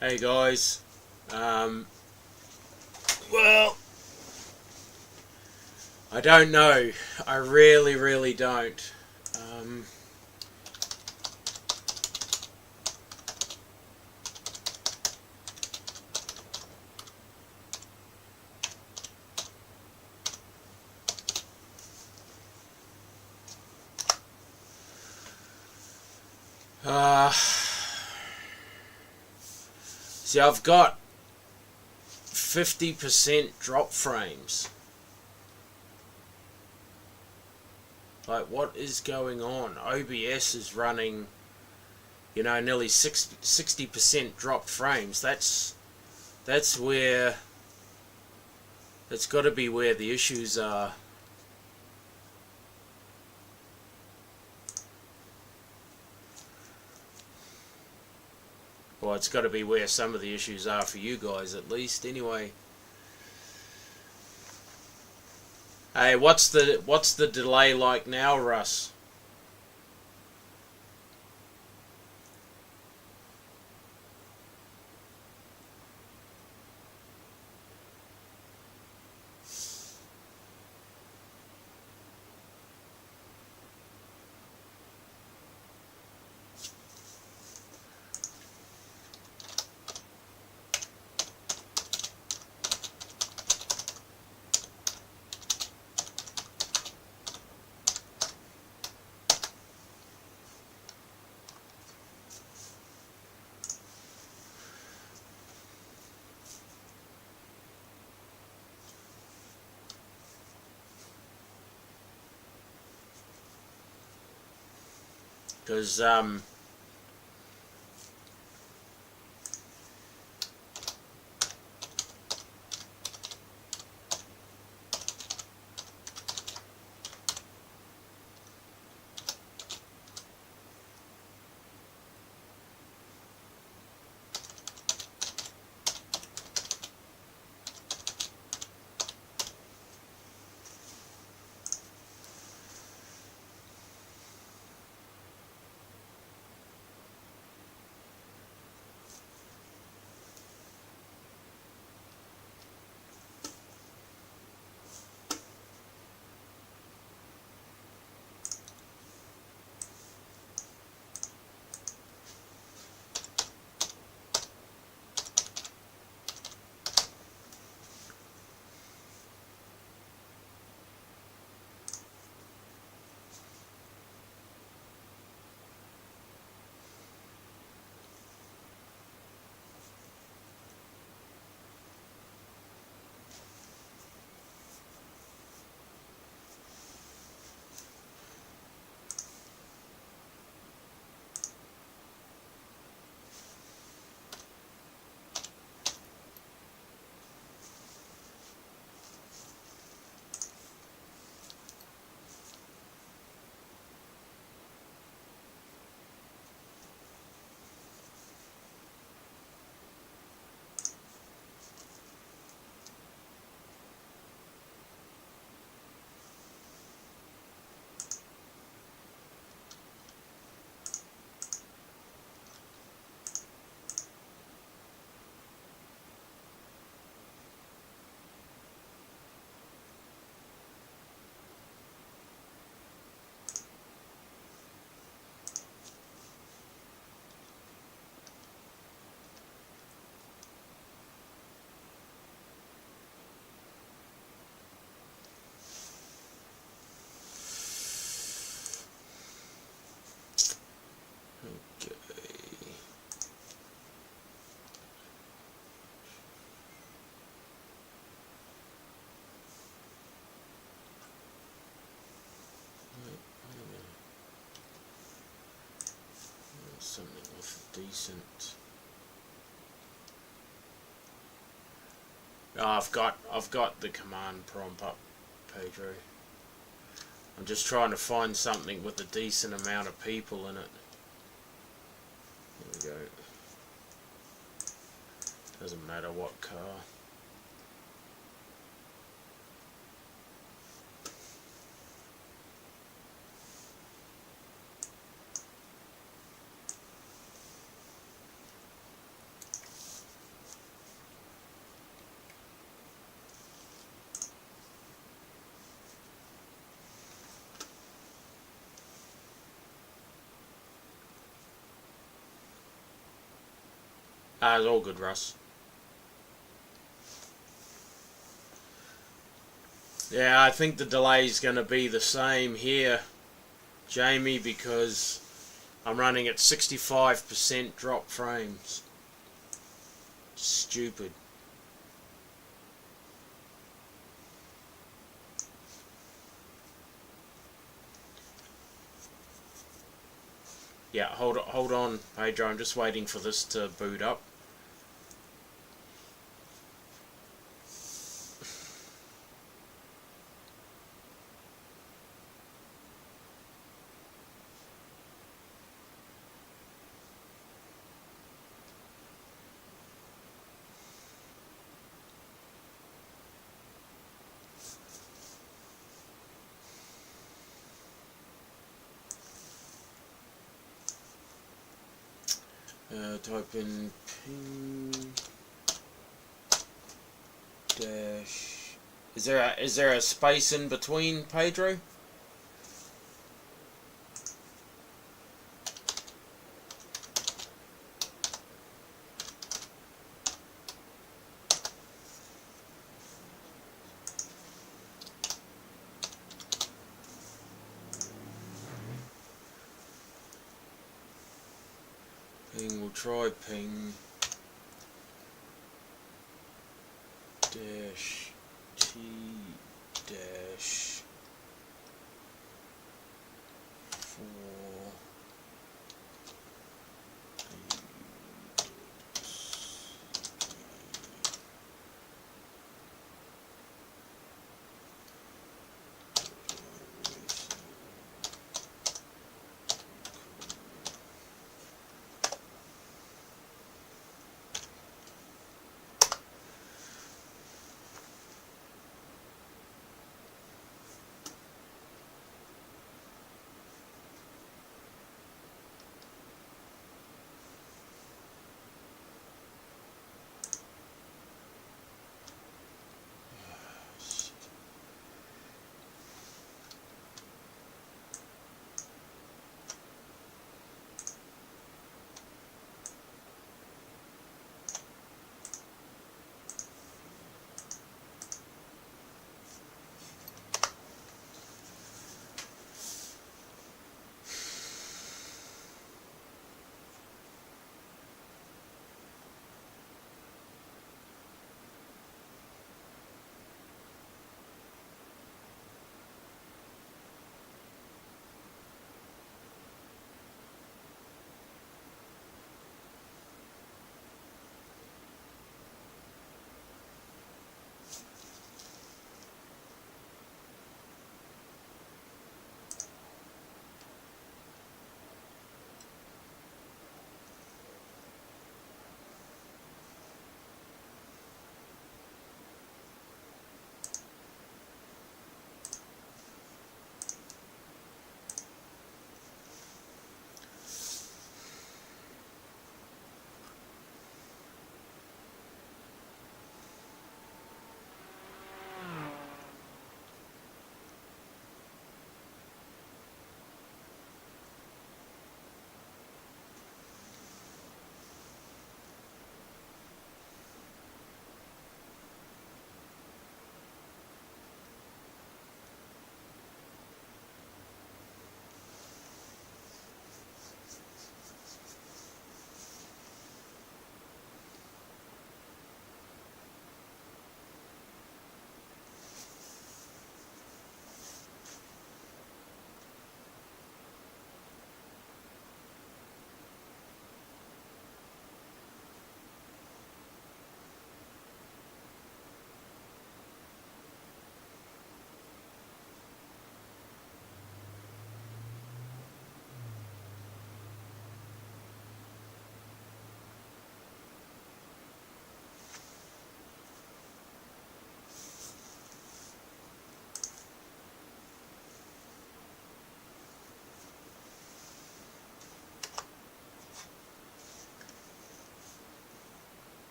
Hey guys, well, I don't know. I really don't. Um, uh, See, I've got 50% drop frames. Like, what is going on? OBS is running, nearly 60% dropped frames. That's where, that's got to be where the issues are. Well, it's got to be where some of the issues are for you guys, at least. Anyway, hey, what's the delay like now, Russ? Because something with decent. Oh, I've got the command prompt up, Pedro. I'm just trying to find something with a decent amount of people in it. There we go. Doesn't matter what car. It's all good, Russ. Yeah, I think the delay is going to be the same here, Jamie, because I'm running at 65% drop frames. Stupid. Yeah, hold on, Pedro. I'm just waiting for this to boot up. Type in ping dash. Is there a space in between, Pedro? Ping. We'll try ping dash t dash 4.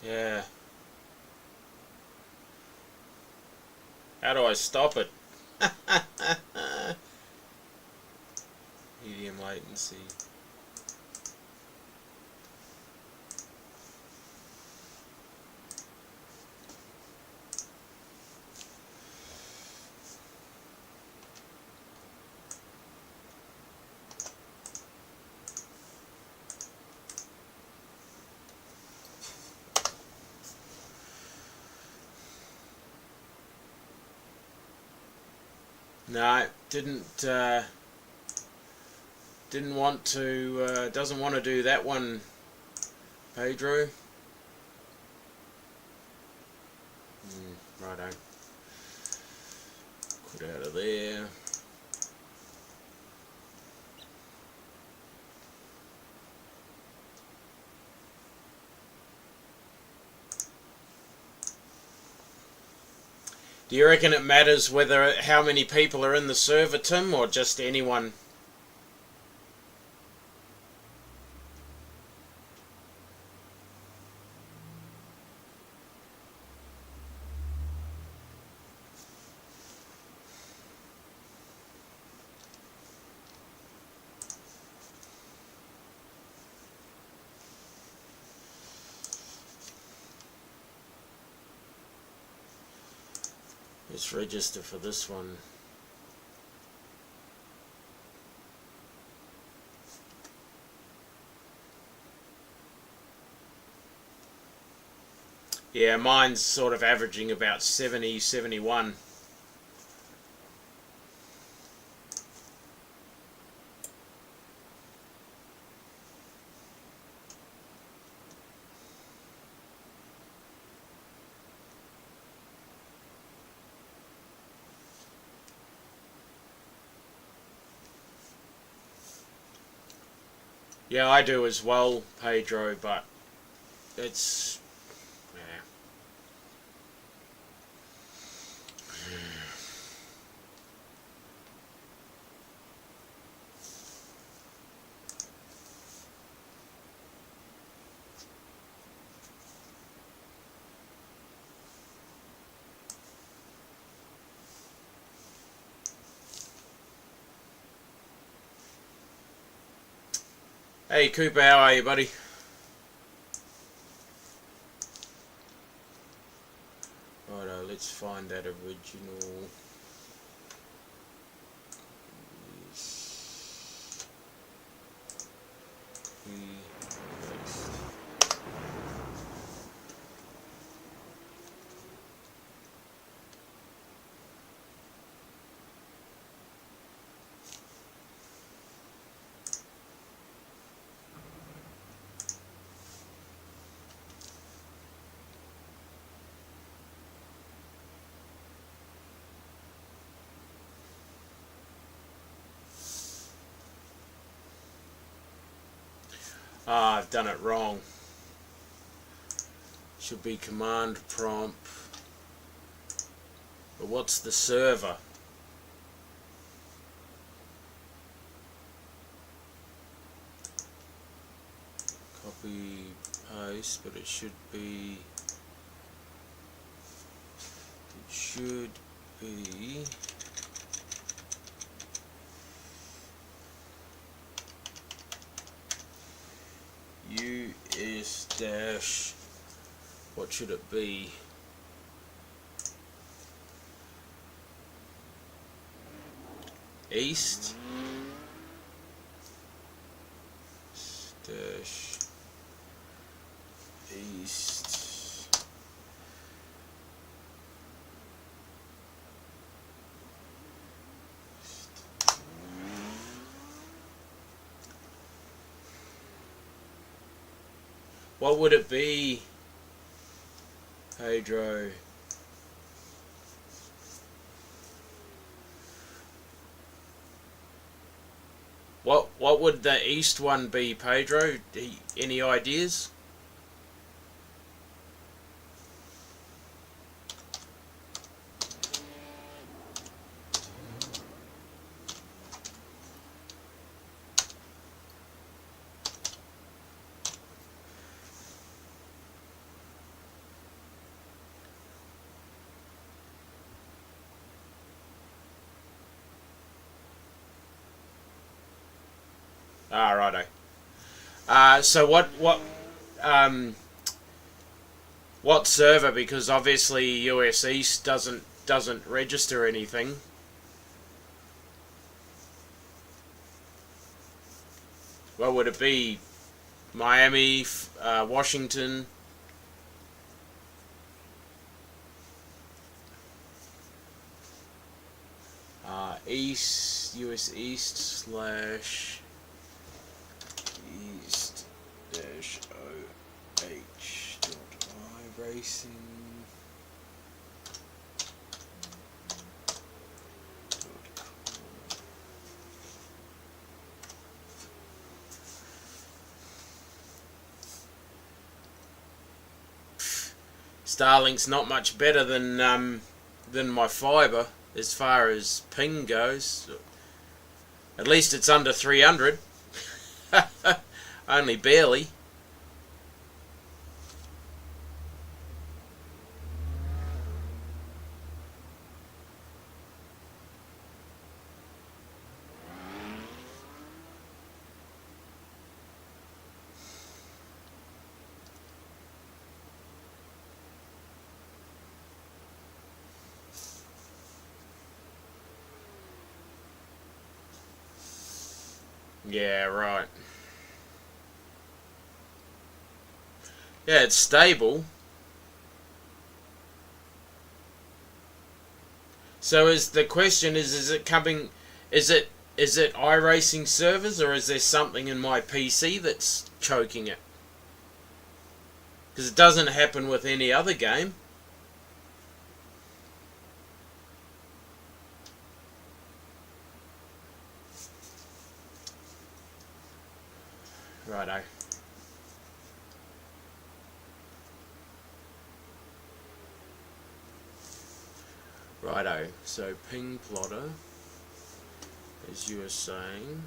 Yeah. How do I stop it? Medium latency. No, didn't want to, doesn't want to do that one, Pedro. Righto. Quit out of there. Do you reckon it matters whether how many people are in the server, Tim, or just anyone? Let's register for this one. Yeah, mine's sort of averaging about 70, 71. Yeah, I do as well, Pedro, but it's... yeah. Hey Cooper, how are you, buddy? Righto, let's find that original. Ah, I've done it wrong. Should be command prompt. But what's the server? Copy, paste, but it should be... US dash, what should it be? East dash east. What would it be, Pedro? What would the east one be, Pedro? Any ideas? Ah, righto. So um, what server? Because obviously US East doesn't register anything. What would it be? Miami, Washington. East, US East slash East dash OH dot iRacing. Starlink's not much better than my fibre as far as ping goes. At least it's under 300. Only barely. Yeah, right. Yeah, it's stable. So is the question is it coming? Is it iRacing servers, or is there something in my PC that's choking it? Because it doesn't happen with any other game. Righto. Righto. So ping plotter, as you were saying.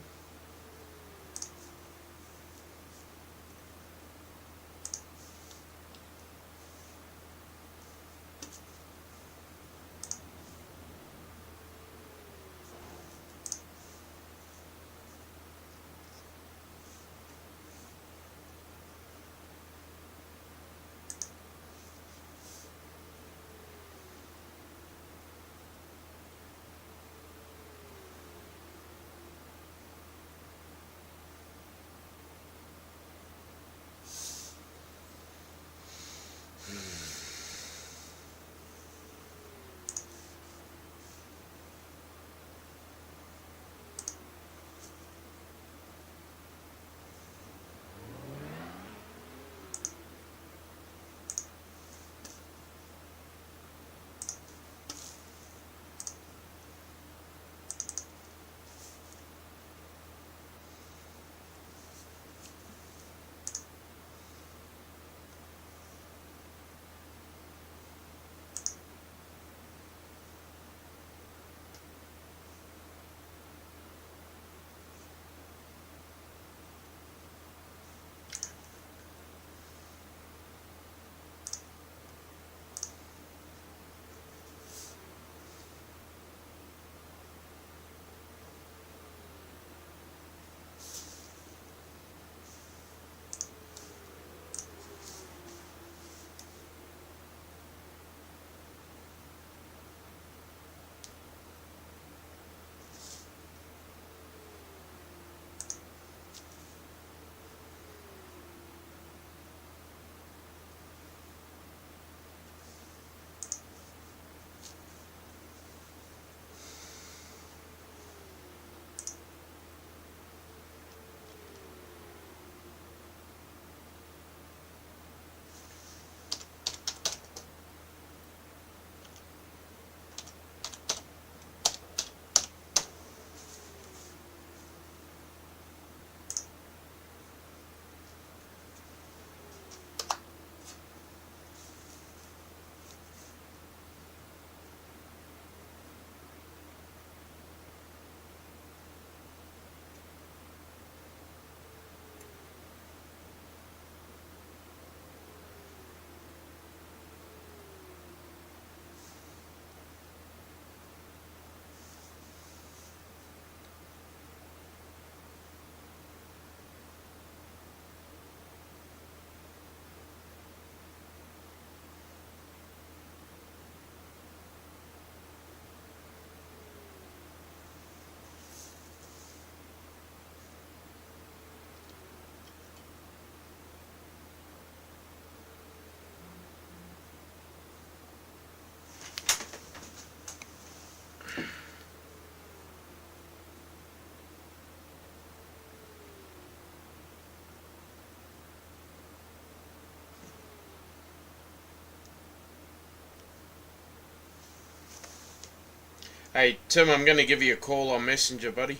Hey, Tim, I'm going to give you a call on Messenger, buddy.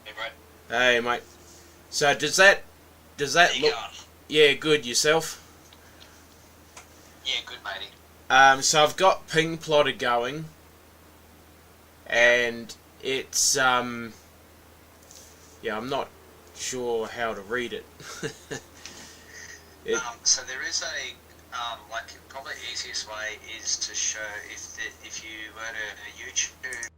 Hey, Brett. Hey, mate. So does that How you look? going? Yeah, good. Yourself? Yeah, good, matey. So I've got ping plotter going, Yep. and it's yeah, I'm not sure how to read it. it So there is a like probably easiest way is to show if you were to YouTube.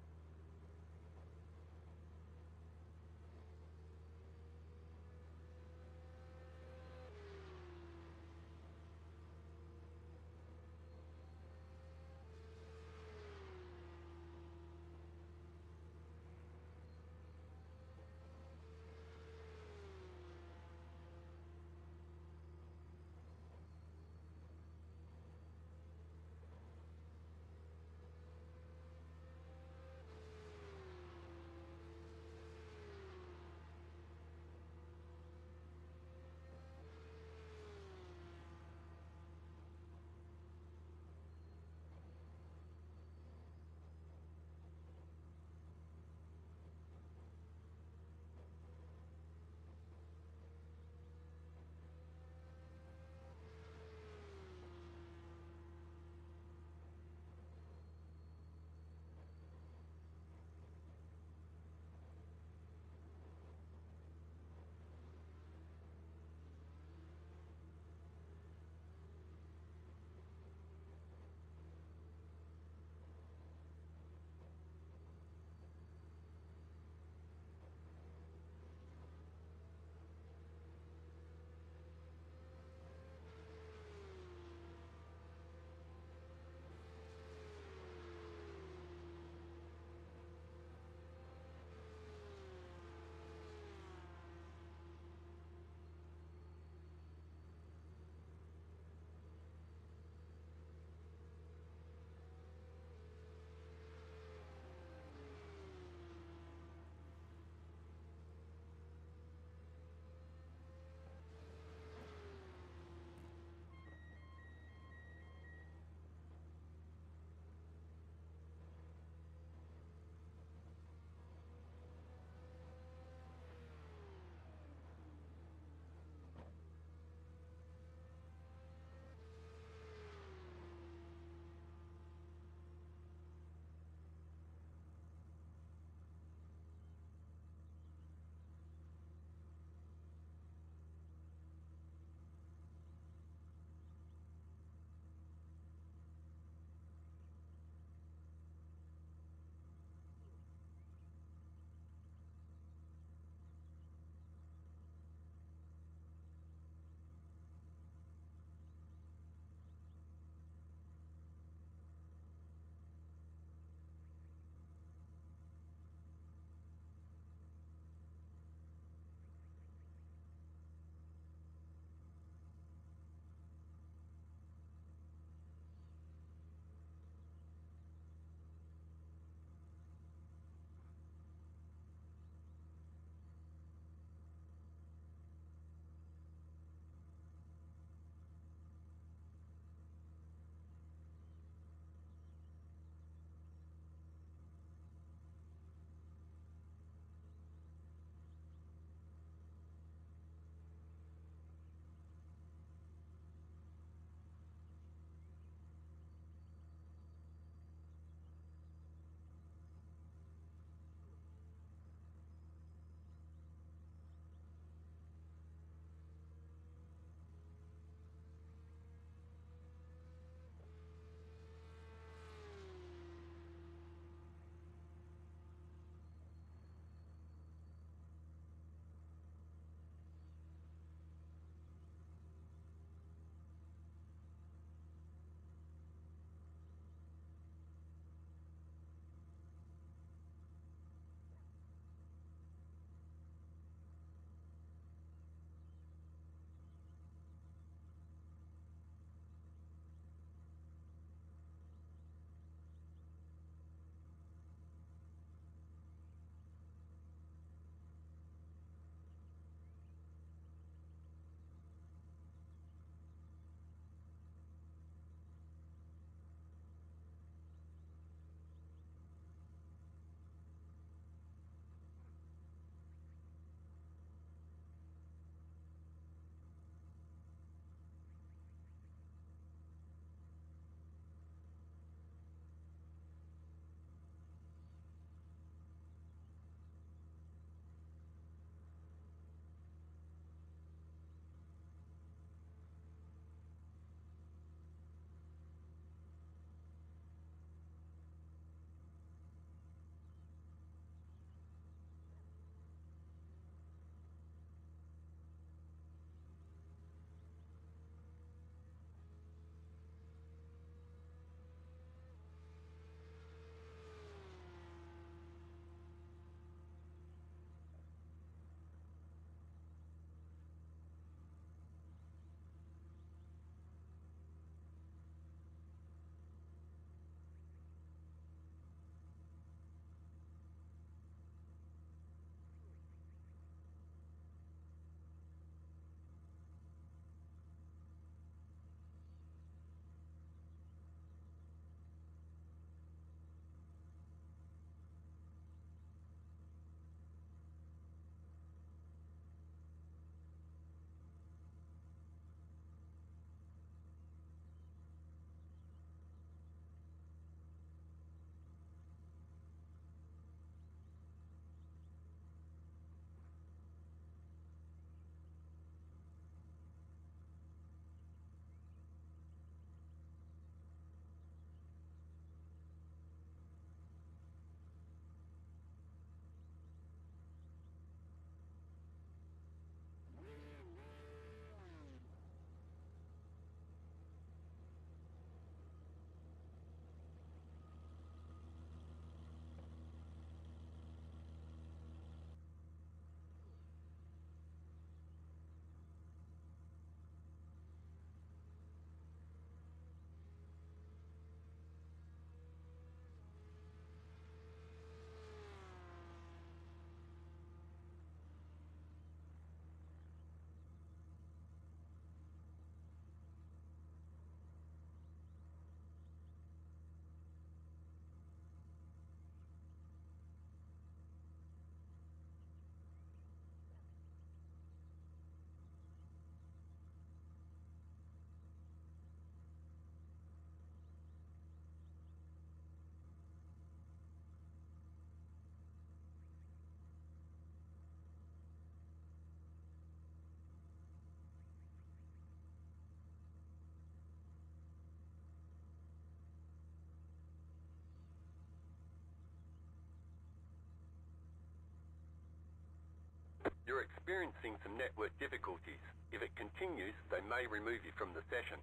You're experiencing some network difficulties. If it continues, they may remove you from the session.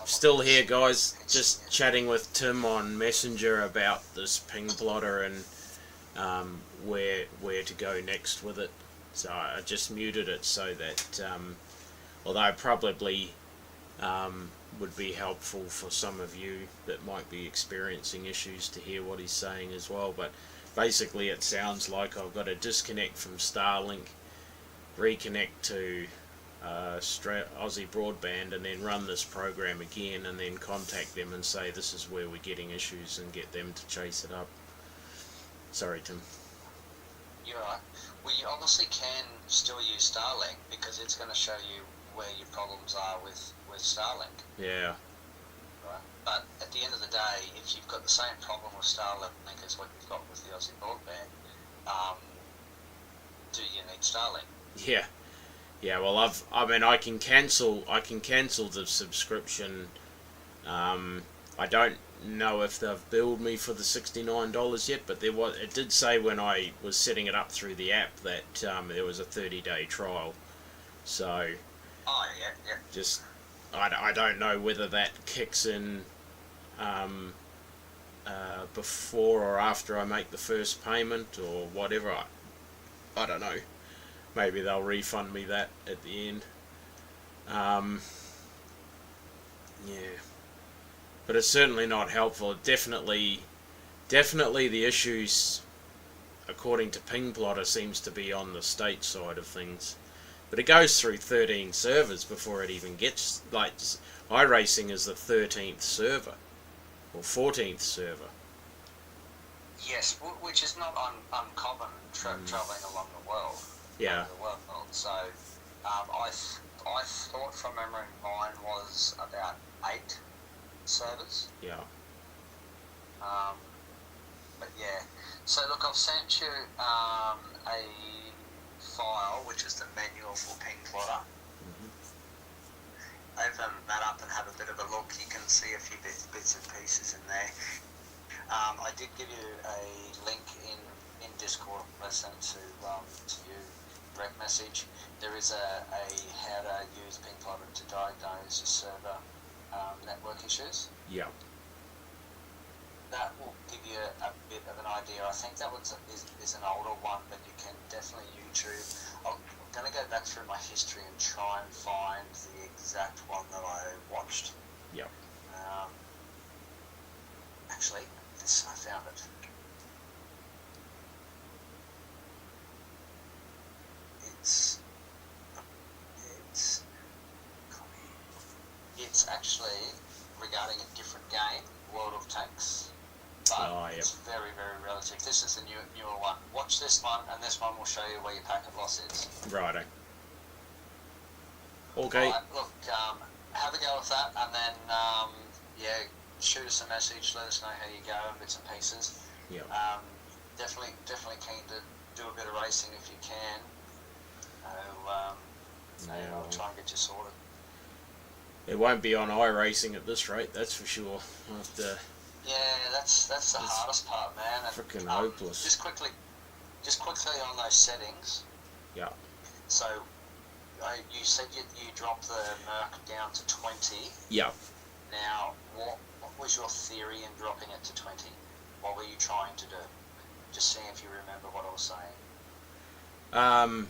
Still here, guys. Just chatting with Tim on Messenger about this ping plotter and where to go next with it. So I just muted it so that although probably would be helpful for some of you that might be experiencing issues to hear what he's saying as well. But basically it sounds like I've got to disconnect from Starlink, reconnect to Aussie Broadband, and then run this program again, and then contact them and say this is where we're getting issues and get them to chase it up. Sorry, Tim. You're right. Well, you obviously can still use Starlink because it's going to show you where your problems are with Starlink. Yeah. Right. But at the end of the day, if you've got the same problem with Starlink as what you've got with the Aussie Broadband, do you need Starlink? Yeah. Yeah, well, I can cancel the subscription. I don't know if they've billed me for the $69 yet, but it did say when I was setting it up through the app that there was a 30-day trial. So, yeah. Just I don't know whether that kicks in before or after I make the first payment or whatever. I don't know. Maybe they'll refund me that at the end. Yeah. But it's certainly not helpful. It definitely definitely the issues, according to Ping Plotter, seems to be on the state side of things. But it goes through 13 servers before it even gets, like, iRacing is the 13th server, or 14th server. Yes, which is not uncommon travelling along the world. Yeah. So, I thought from memory mine was about 8 servers. Yeah. But yeah, so look, I've sent you a file, which is the manual for Ping Plotter. Open that up and have a bit of a look. You can see a few bits and pieces in there. I did give you a link in Discord. I sent to you direct message. There is a how to use Ping Plotter to diagnose your server network issues. Yeah. That will give you a bit of an idea. I think that one is an older one, but you can definitely YouTube. I'm going to go back through my history and try and find the exact one that I watched. Yeah. Actually, this I found it. It's actually regarding a different game, World of Tanks. But it's very, very relative. This is the newer one. Watch this one, and this one will show you where your packet loss is. Righto. Okay. Right, look, have a go with that, and then, shoot us a message, let us know how you go, and bits and pieces. Yeah. Definitely keen to do a bit of racing if you can. I'll try and get you sorted. It won't be on iRacing at this rate, that's for sure. I'll have to... Yeah, that's the hardest part, man. Freaking hopeless. Just quickly on those settings. Yeah. So, you said you dropped the Merc down to 20. Yeah. Now, what was your theory in dropping it to 20? What were you trying to do? Just seeing if you remember what I was saying.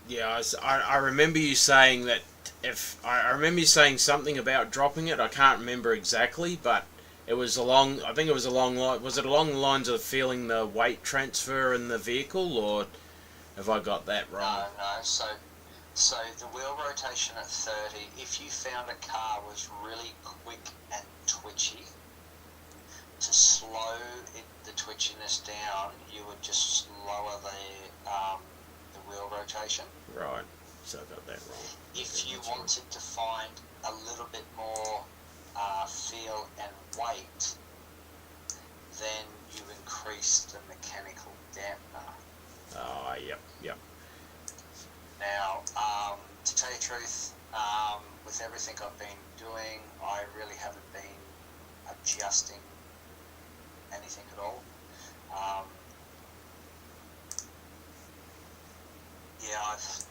Yeah, I remember you saying that I remember you saying something about dropping it. I can't remember exactly, but it was along the lines of feeling the weight transfer in the vehicle, or have I got that wrong? No. So the wheel rotation at 30, if you found a car was really quick and twitchy, to slow the twitchiness down, you would just lower the wheel rotation. Right. So I got that wrong. If you wanted to find a little bit more feel and weight, then you increase the mechanical dampener. Oh, yep. Now, to tell you the truth, with everything I've been doing, I really haven't been adjusting anything at all.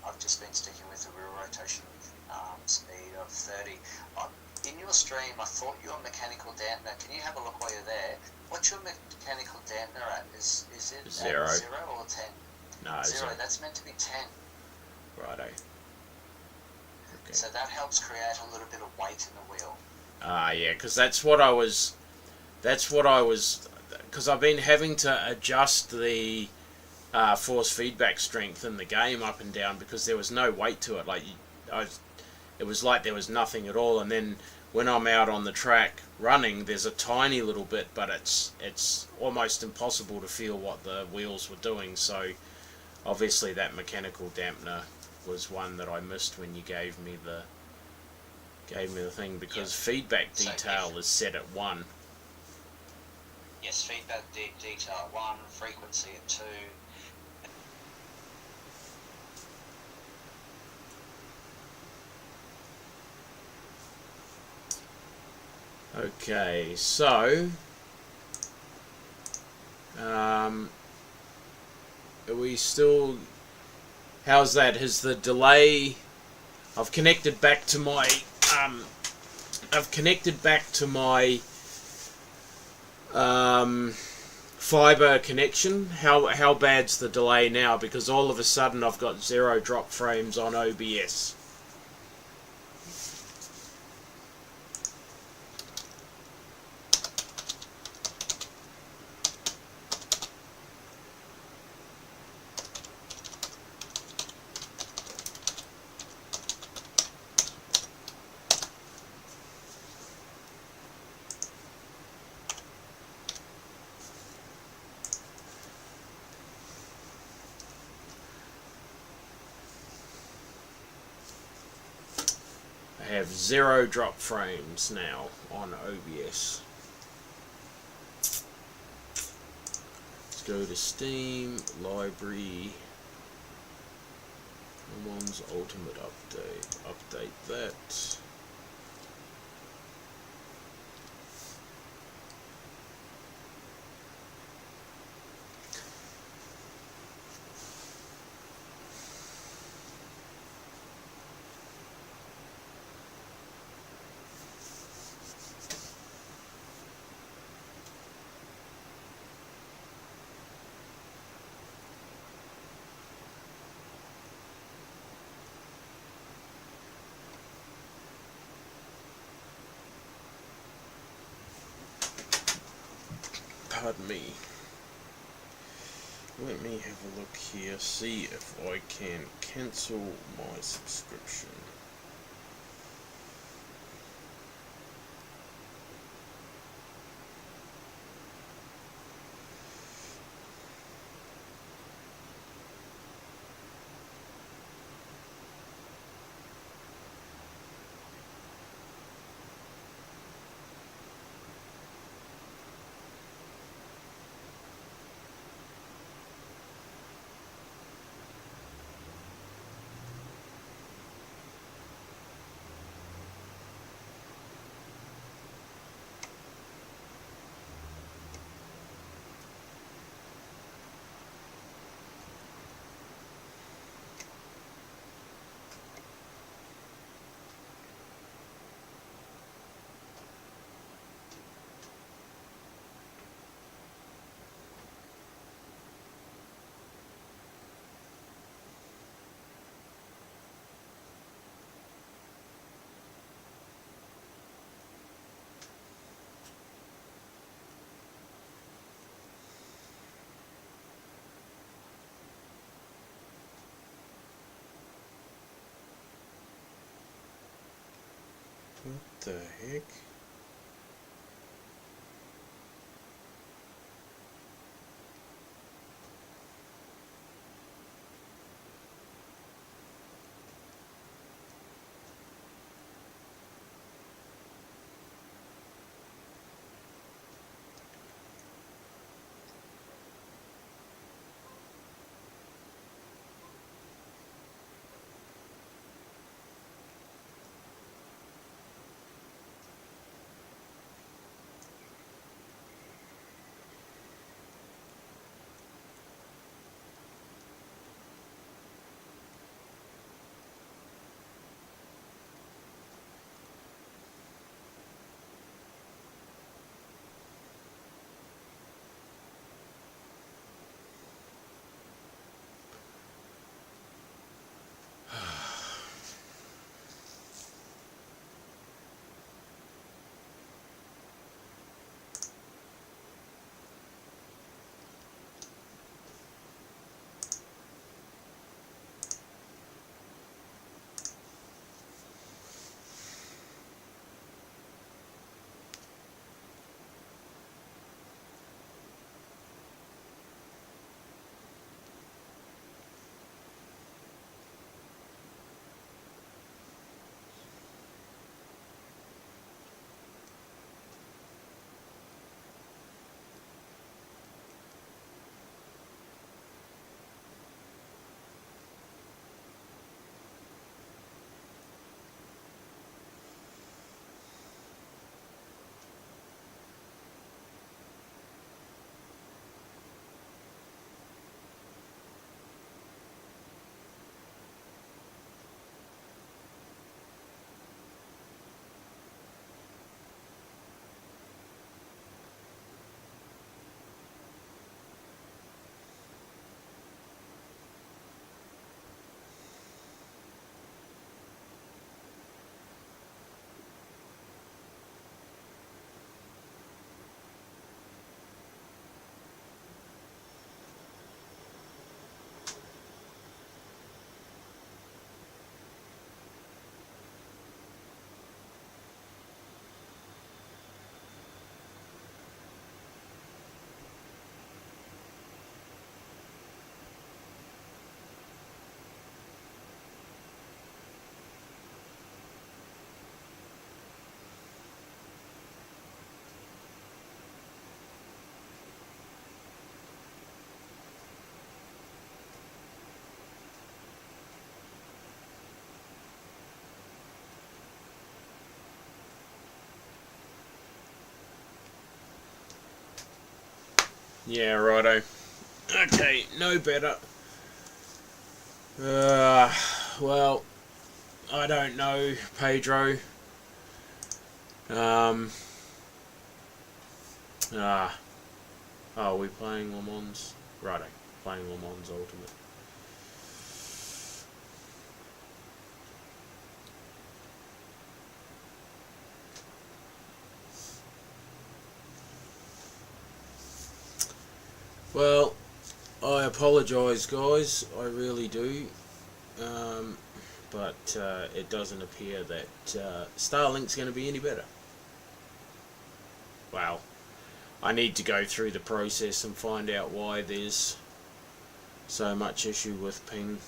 I've just been sticking with the wheel rotation speed of 30. In your stream, I thought you were mechanical dampener. Can you have a look while you're there? What's your mechanical dampener at? Is it 0? At 0 or 10? No, 0. That's meant to be 10. Righto. Okay. So that helps create a little bit of weight in the wheel. Yeah, because that's what I was, because I've been having to adjust the force feedback strength in the game up and down because there was no weight to it. It was like there was nothing at all, and then when I'm out on the track running, there's a tiny little bit, but it's almost impossible to feel what the wheels were doing. So obviously that mechanical dampener was one that I missed when you gave me the thing, because feedback detail is set at 1. Yes, feedback detail at 1, frequency at 2. Okay, so are we still? How's that? Has the delay? I've connected back to my fiber connection. How bad's the delay now? Because all of a sudden I've got 0 drop frames on OBS. have 0 drop frames now on OBS. Let's go to Steam, Library, Someone's Ultimate Update that. Pardon me. Let me have a look here, see if I can cancel my subscription. What the heck? Yeah, righto. Okay, no better. Well, I don't know, Pedro. Oh, are we playing Le Mans? Righto, playing Le Mans Ultimate. Well, I apologise, guys. I really do. But it doesn't appear that Starlink's going to be any better. Wow. I need to go through the process and find out why there's so much issue with ping.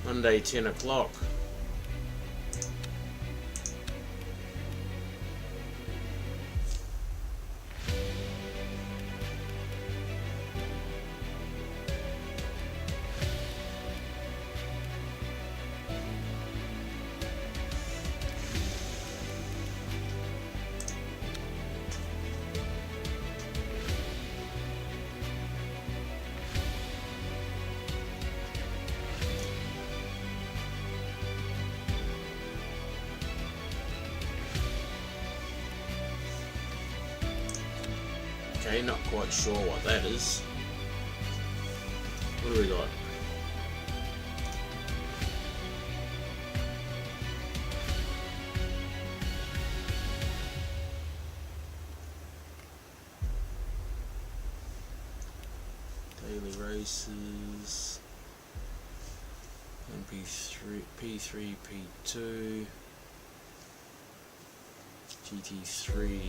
Monday, 10 o'clock. Okay, not quite sure what that is. What do we got? Daily races. MP3, P3, P2, GT3.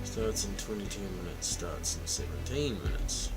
Starts in 22 minutes, starts in 17 minutes.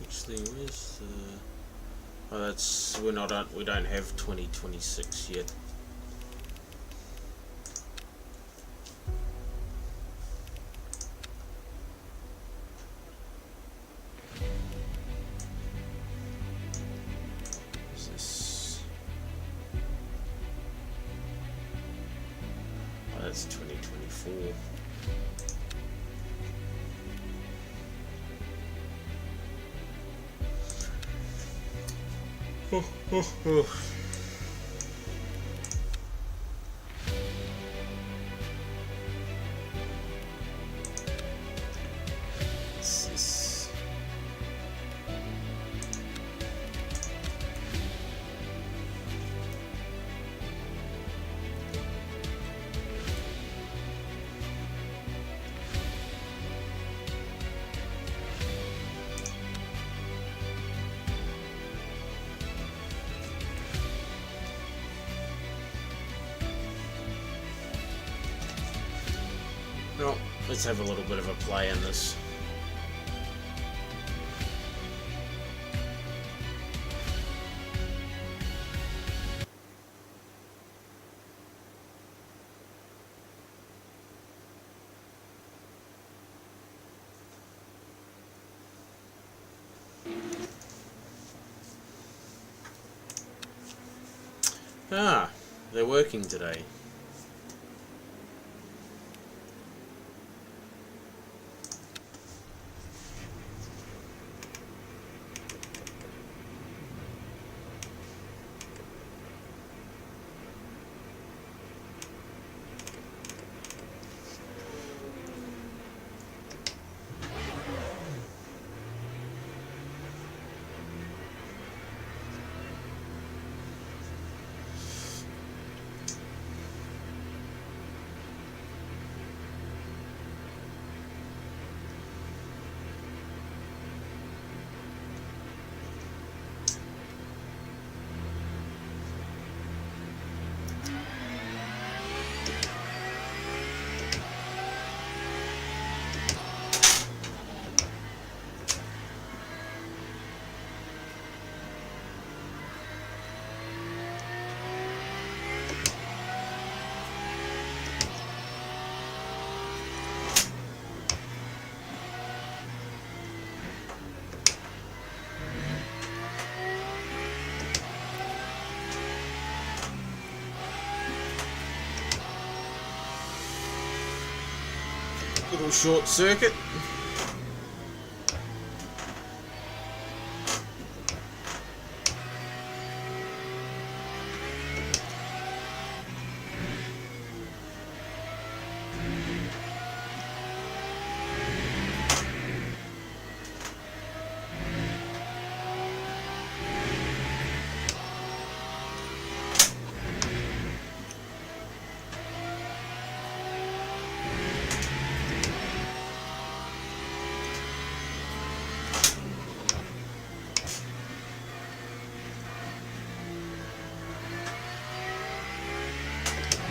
Actually, where's the... Oh, that's... we don't have 2026 yet. Is this... Oh, that's 2024. Well, let's have a little bit of a play in this. Ah, they're working today. Little short circuit.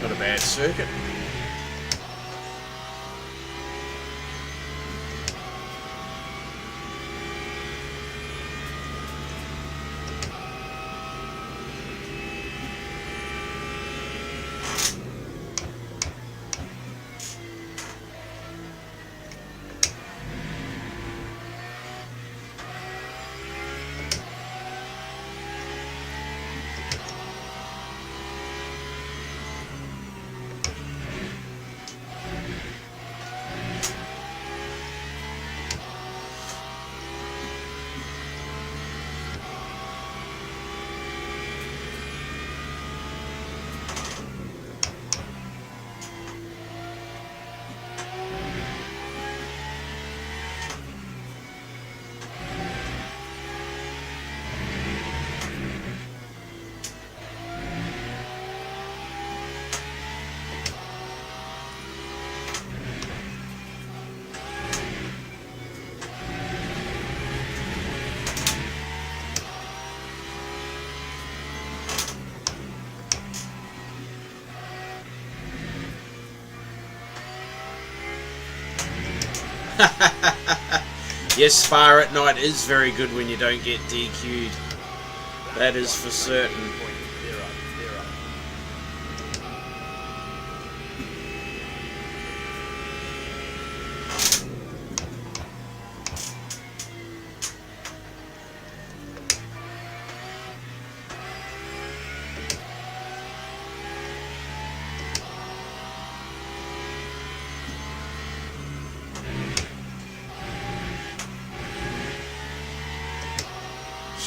Not a bad circuit. Yes, Spa at night is very good when you don't get DQ'd. That is for certain.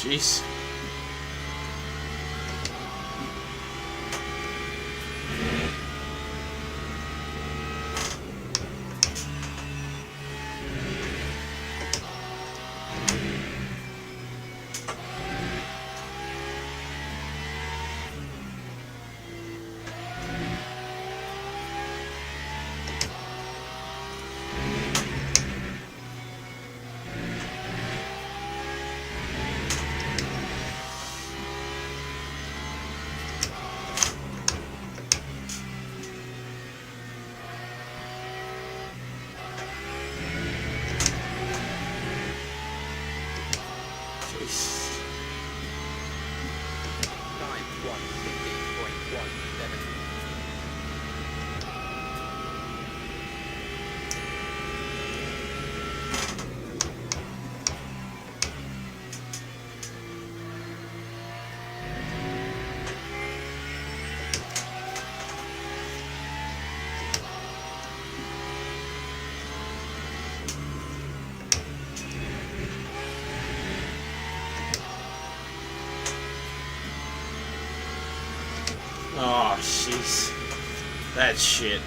Jeez. 150.17. Oh, jeez. That's shit.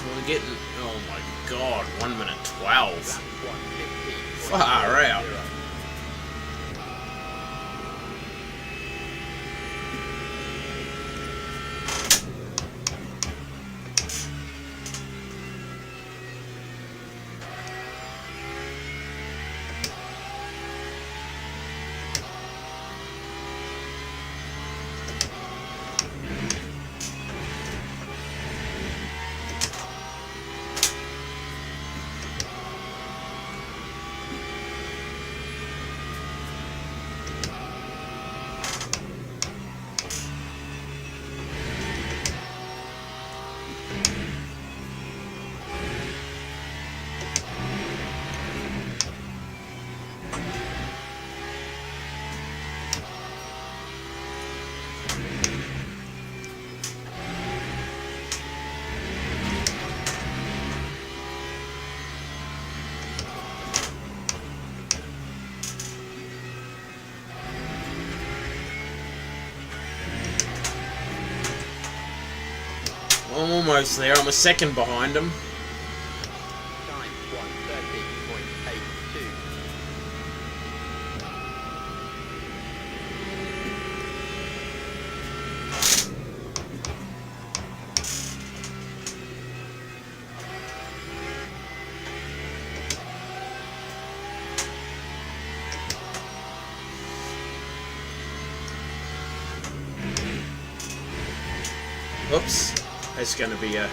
We're getting, oh my god, 1 minute 12. Far out. I'm almost there. I'm a second behind him. Time 130.82. Oops. That's going to be a...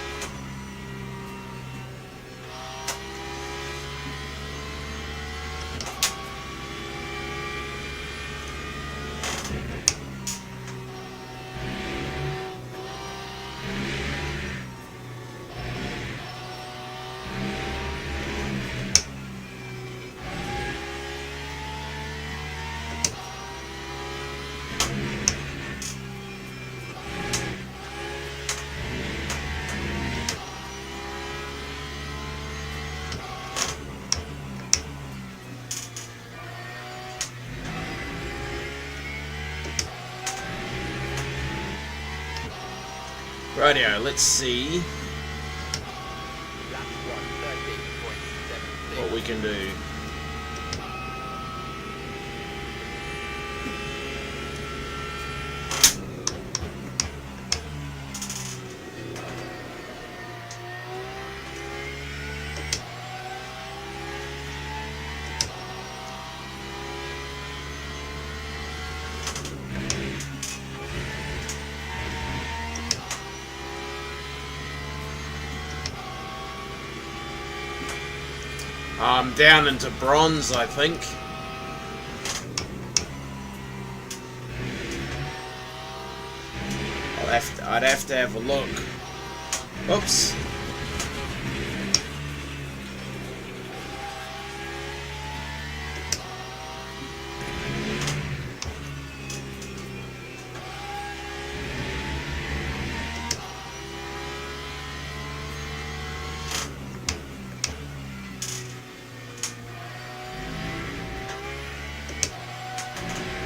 Rightio, let's see Lap 130.76. what we can do. I'm down into bronze, I think. I'd have to have a look. Oops.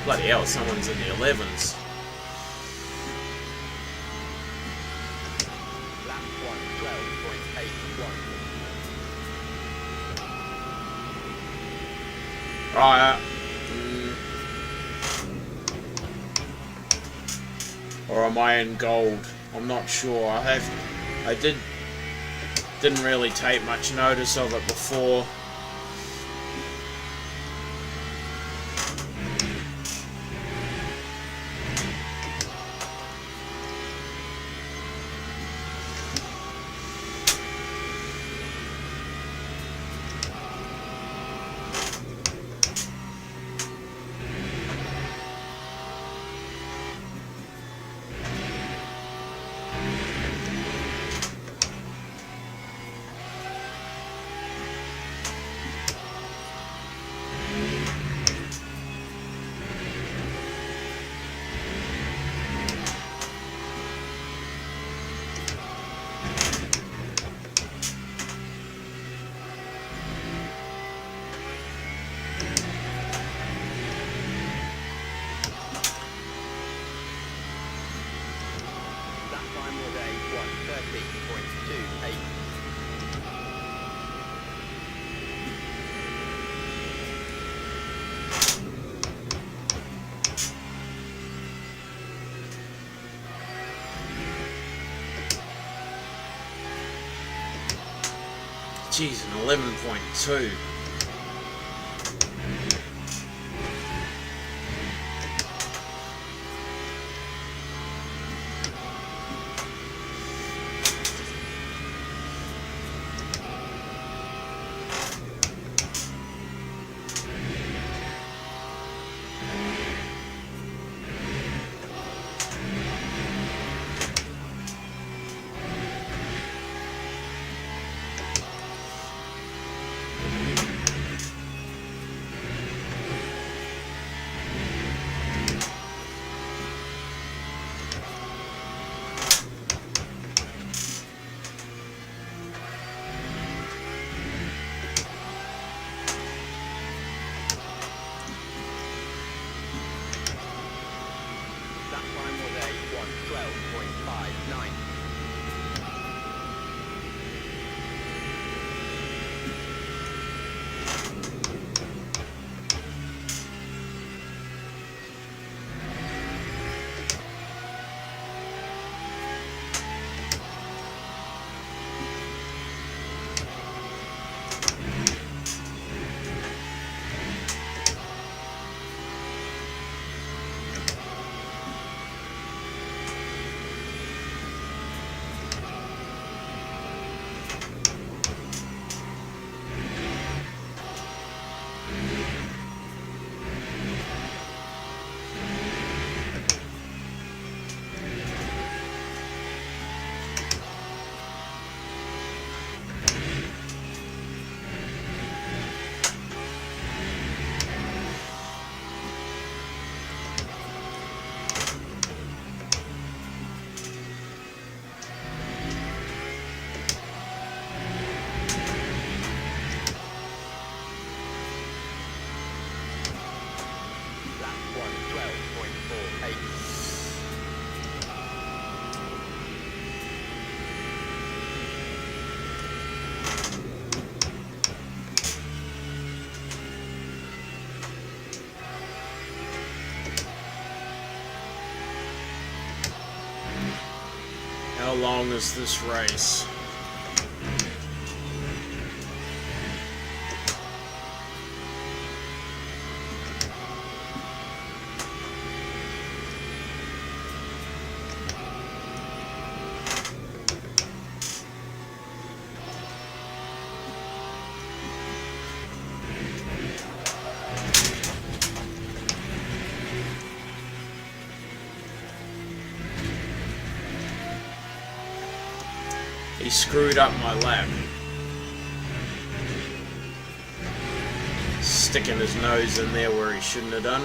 Bloody hell, someone's in the 11s. Lap 112.81. Right. Or am I in gold? I'm not sure. I didn't really take much notice of it before. That time was a 1:30.28. Jeez, an 11.2. That time was a 1:12.59. That's 1:12.48. How long is this race? He screwed up my lap. Sticking his nose in there where he shouldn't have done.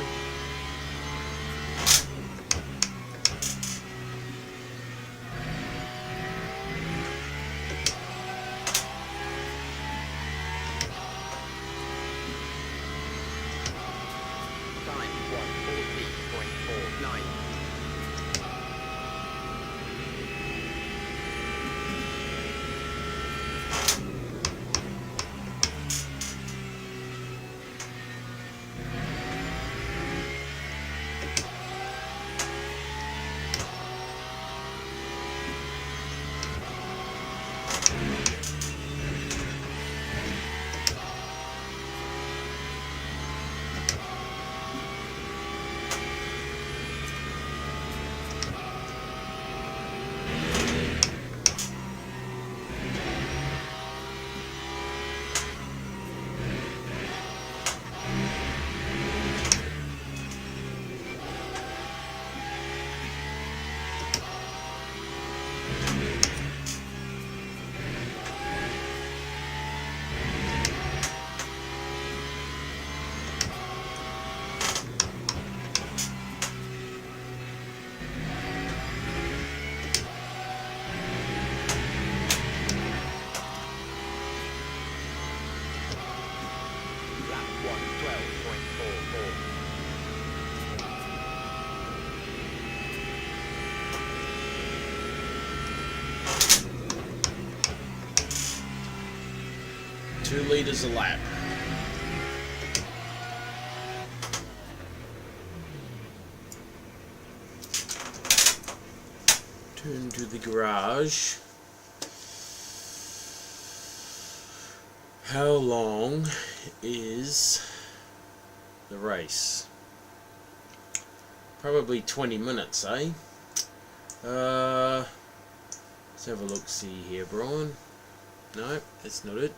Time 1:40.49. 2 litres a lap. Turn to the garage. How long is the race? Probably 20 minutes, eh? Let's have a look, see here, Brian. No, that's not it.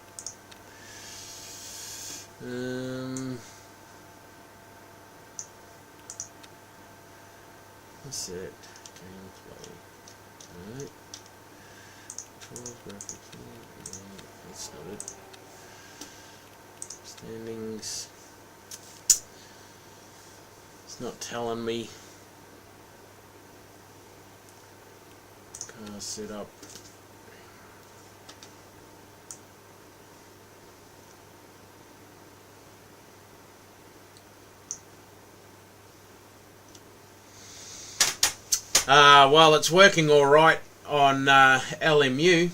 What's that? Gameplay. Alright. 12 graphics. No, that's not it. Standings. It's not telling me. Car setup. Well, it's working all right on LMU,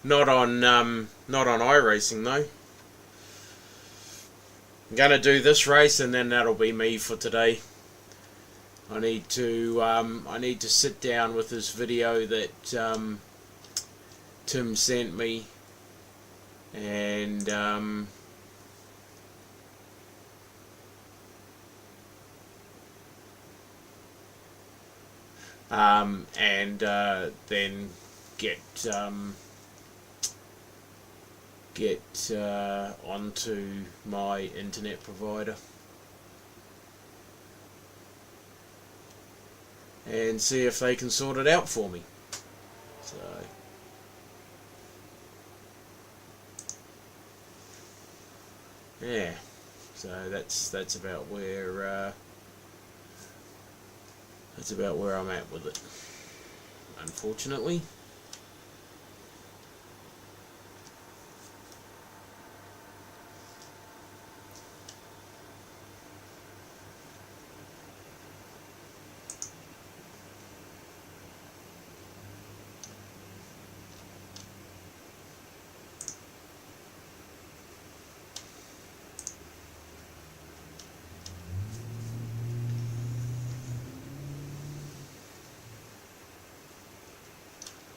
not on iRacing though. I'm gonna do this race and then that'll be me for today. I need to sit down with this video that Tim sent me and then get onto my internet provider and see if they can sort it out for me. So yeah, so that's about where I'm at with it, unfortunately.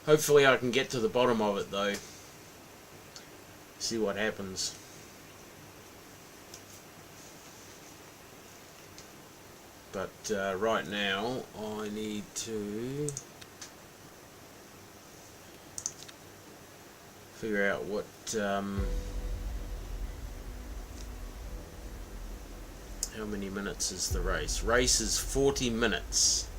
Hopefully I can get to the bottom of it though. See what happens. But right now I need to figure out what how many minutes is the race. Race is 40 minutes.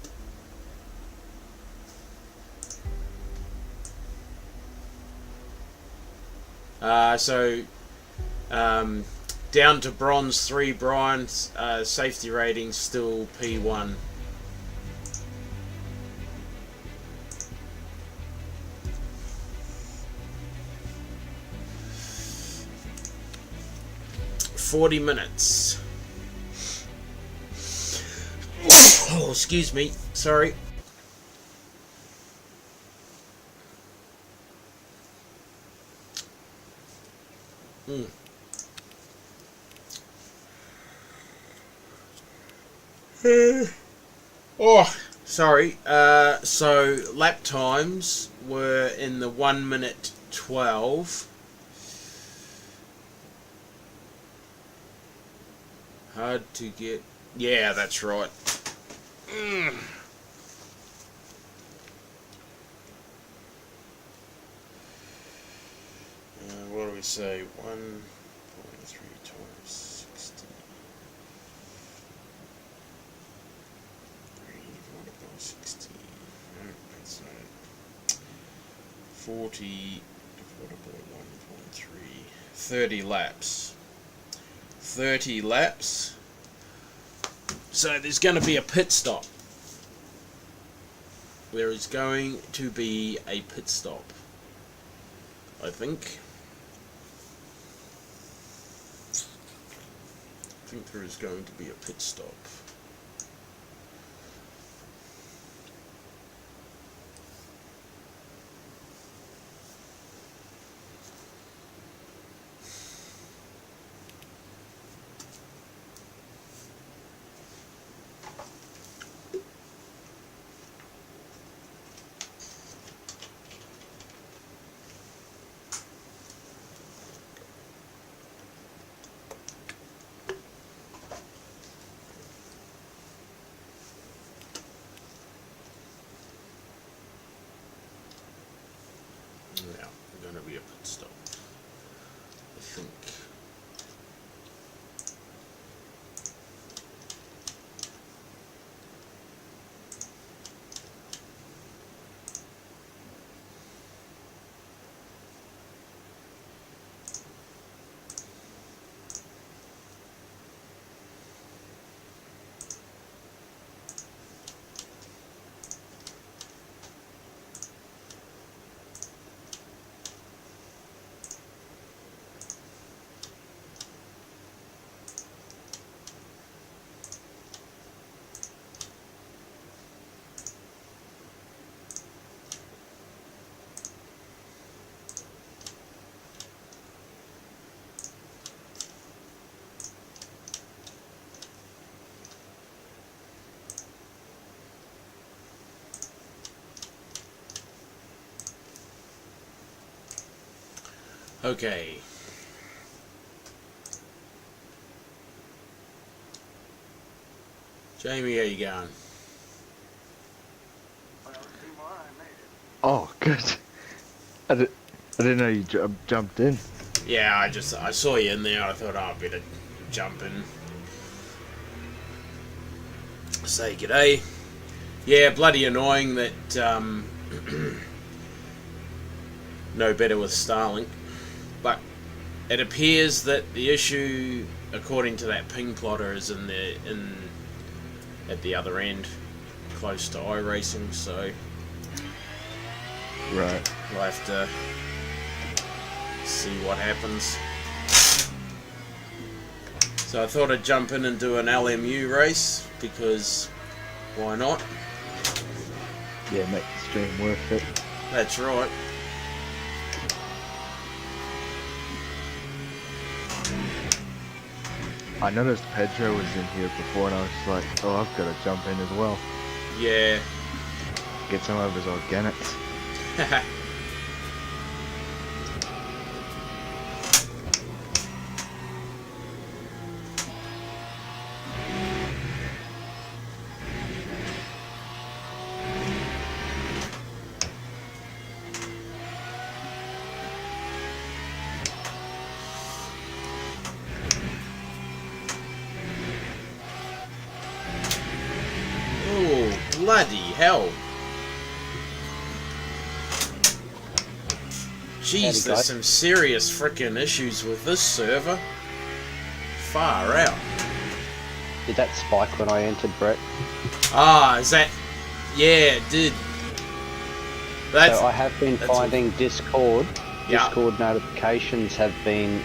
Down to bronze 3, Brian's safety rating still P1. "40 minutes. Oh, excuse me. Sorry. Oh, sorry. So lap times were in the 1 minute 12. Hard to get. Yeah, that's right. What do we say? 1.3 times 60. 3 divided by 60. No, that's not it. 40 divided by 1.3. 30 laps. 30 laps. So there's going to be a pit stop. There is going to be a pit stop, I think. I think there is going to be a pit stop. be a pit stop. I think. Okay. Jamie, how you going? Oh, good. I didn't know you jumped in. Yeah, I saw you in there. I thought, oh, I better jump in. Say g'day. Yeah, bloody annoying that no better with Starlink. But it appears that the issue, according to that ping plotter, is at the other end, close to iRacing. So Right. we'll have to see what happens. So I thought I'd jump in and do an LMU race, because why not? Yeah, make the stream worth it. That's right. I noticed Pedro was in here before and I was like, oh, I've got to jump in as well. Yeah. Get some of his organics. Oh, bloody hell. Jeez, there's some serious frickin' issues with this server. Far out. Did that spike when I entered, Brett? Ah, is that... Yeah, it did. That's... So I have been finding Discord. Yeah. Discord notifications have been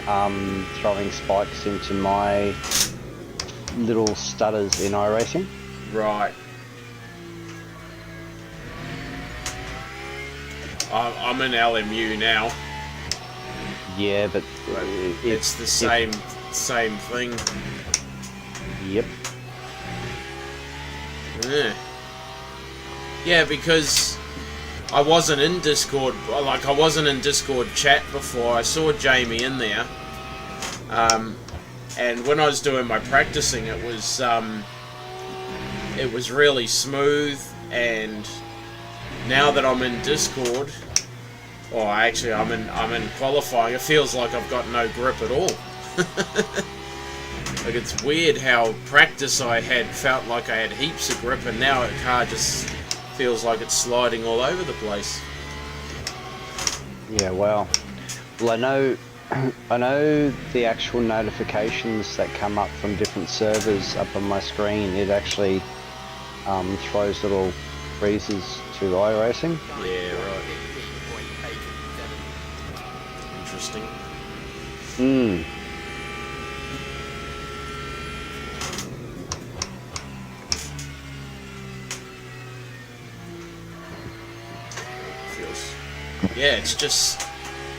throwing spikes into my little stutters in iRacing. Right. I'm in LMU now. Yeah, but It's the same thing. Yep. Yeah. Yeah, because I wasn't in Discord, like I wasn't in Discord chat before. I saw Jamie in there, and when I was doing my practicing, it was really smooth. And now that I'm in Discord, or actually I'm in qualifying, it feels like I've got no grip at all. Like, it's weird how practice I had felt like I had heaps of grip, and now the car just feels like it's sliding all over the place. Yeah, well, I know the actual notifications that come up from different servers up on my screen. It actually throws little freezes to iRacing. Yeah, right. Interesting. Hmm. Feels. Yeah, it's just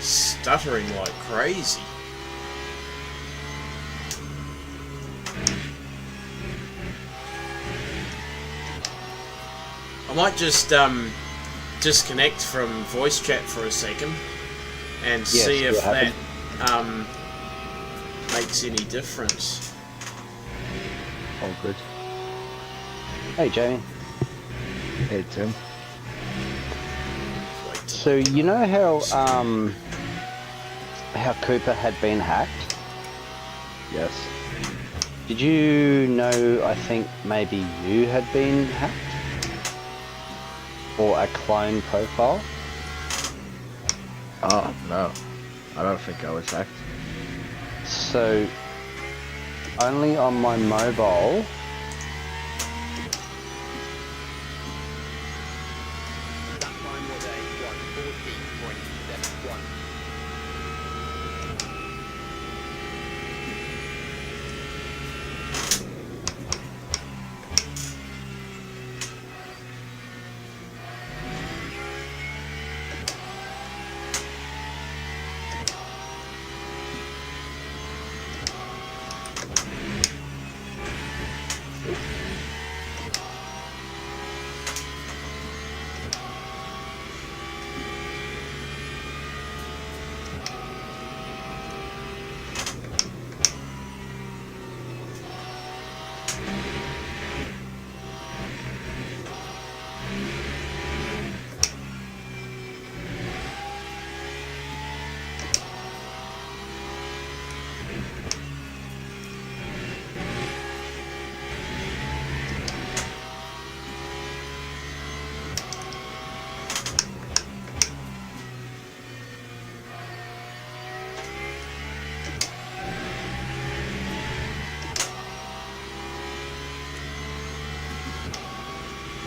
stuttering like crazy. I might just disconnect from voice chat for a second and see if that makes any difference. All good. Hey, Jamie. Hey, Tim. Wait till So you know how how Cooper had been hacked? Yes. Did you know, I think maybe you had been hacked? Or a clone profile? Oh, no. I don't think I was hacked. So, only on my mobile, That time was a 140.71.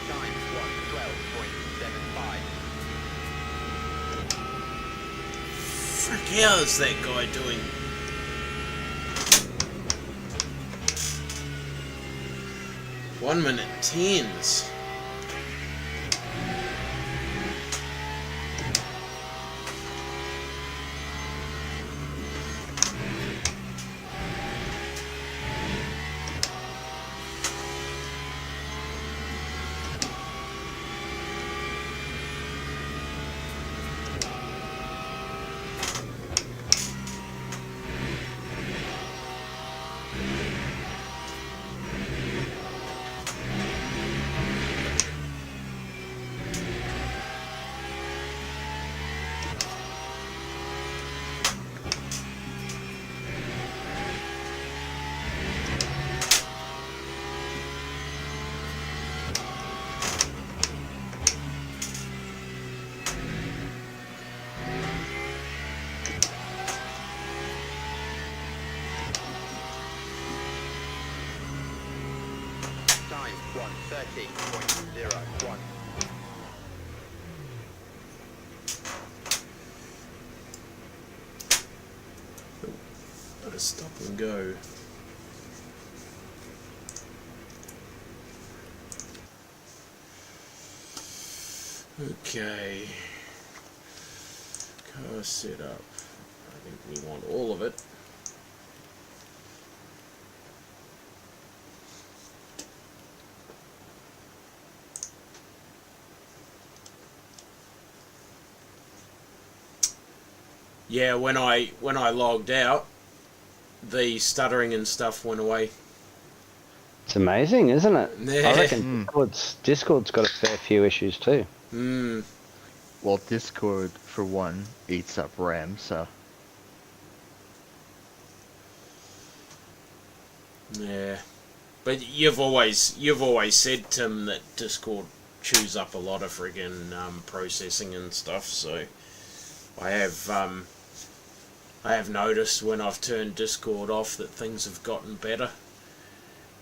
Time 112.75. Frick, how is that guy doing? One minute tens. Time 130.01. Gotta stop and go. Okay. Car setup. I think we want all of it. Yeah, when I logged out, the stuttering and stuff went away. it's amazing, isn't it? Yeah. I reckon Discord's got a fair few issues too. Well, Discord, for one, eats up RAM, so... Yeah, but you've always said, Tim, that Discord chews up a lot of friggin' processing and stuff. So I have noticed when I've turned Discord off that things have gotten better.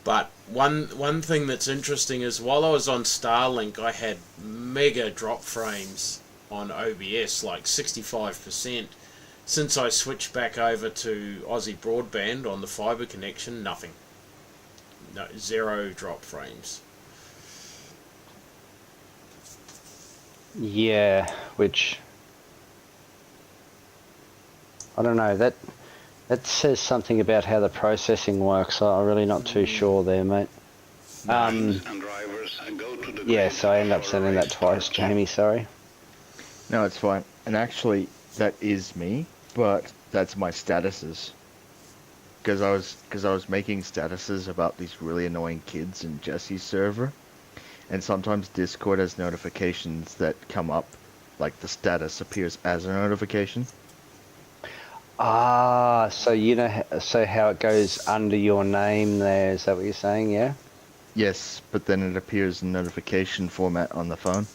But one thing that's interesting is while I was on Starlink, I had mega drop frames on OBS, like 65%. Since I switched back over to Aussie Broadband on the fibre connection, nothing. No, 0 drop frames. Yeah, which I don't know, that says something about how the processing works. I'm really not too sure there, mate. Yeah, so I end up sending that twice, Jamie, sorry. No, it's fine. And actually, that is me, but that's my statuses. Because I was making statuses about these really annoying kids in Jesse's server, and sometimes Discord has notifications that come up, like the status appears as a notification. Ah, so you know, so how it goes under your name there, is that what you're saying, yeah? Yes, but then it appears in notification format on the phone.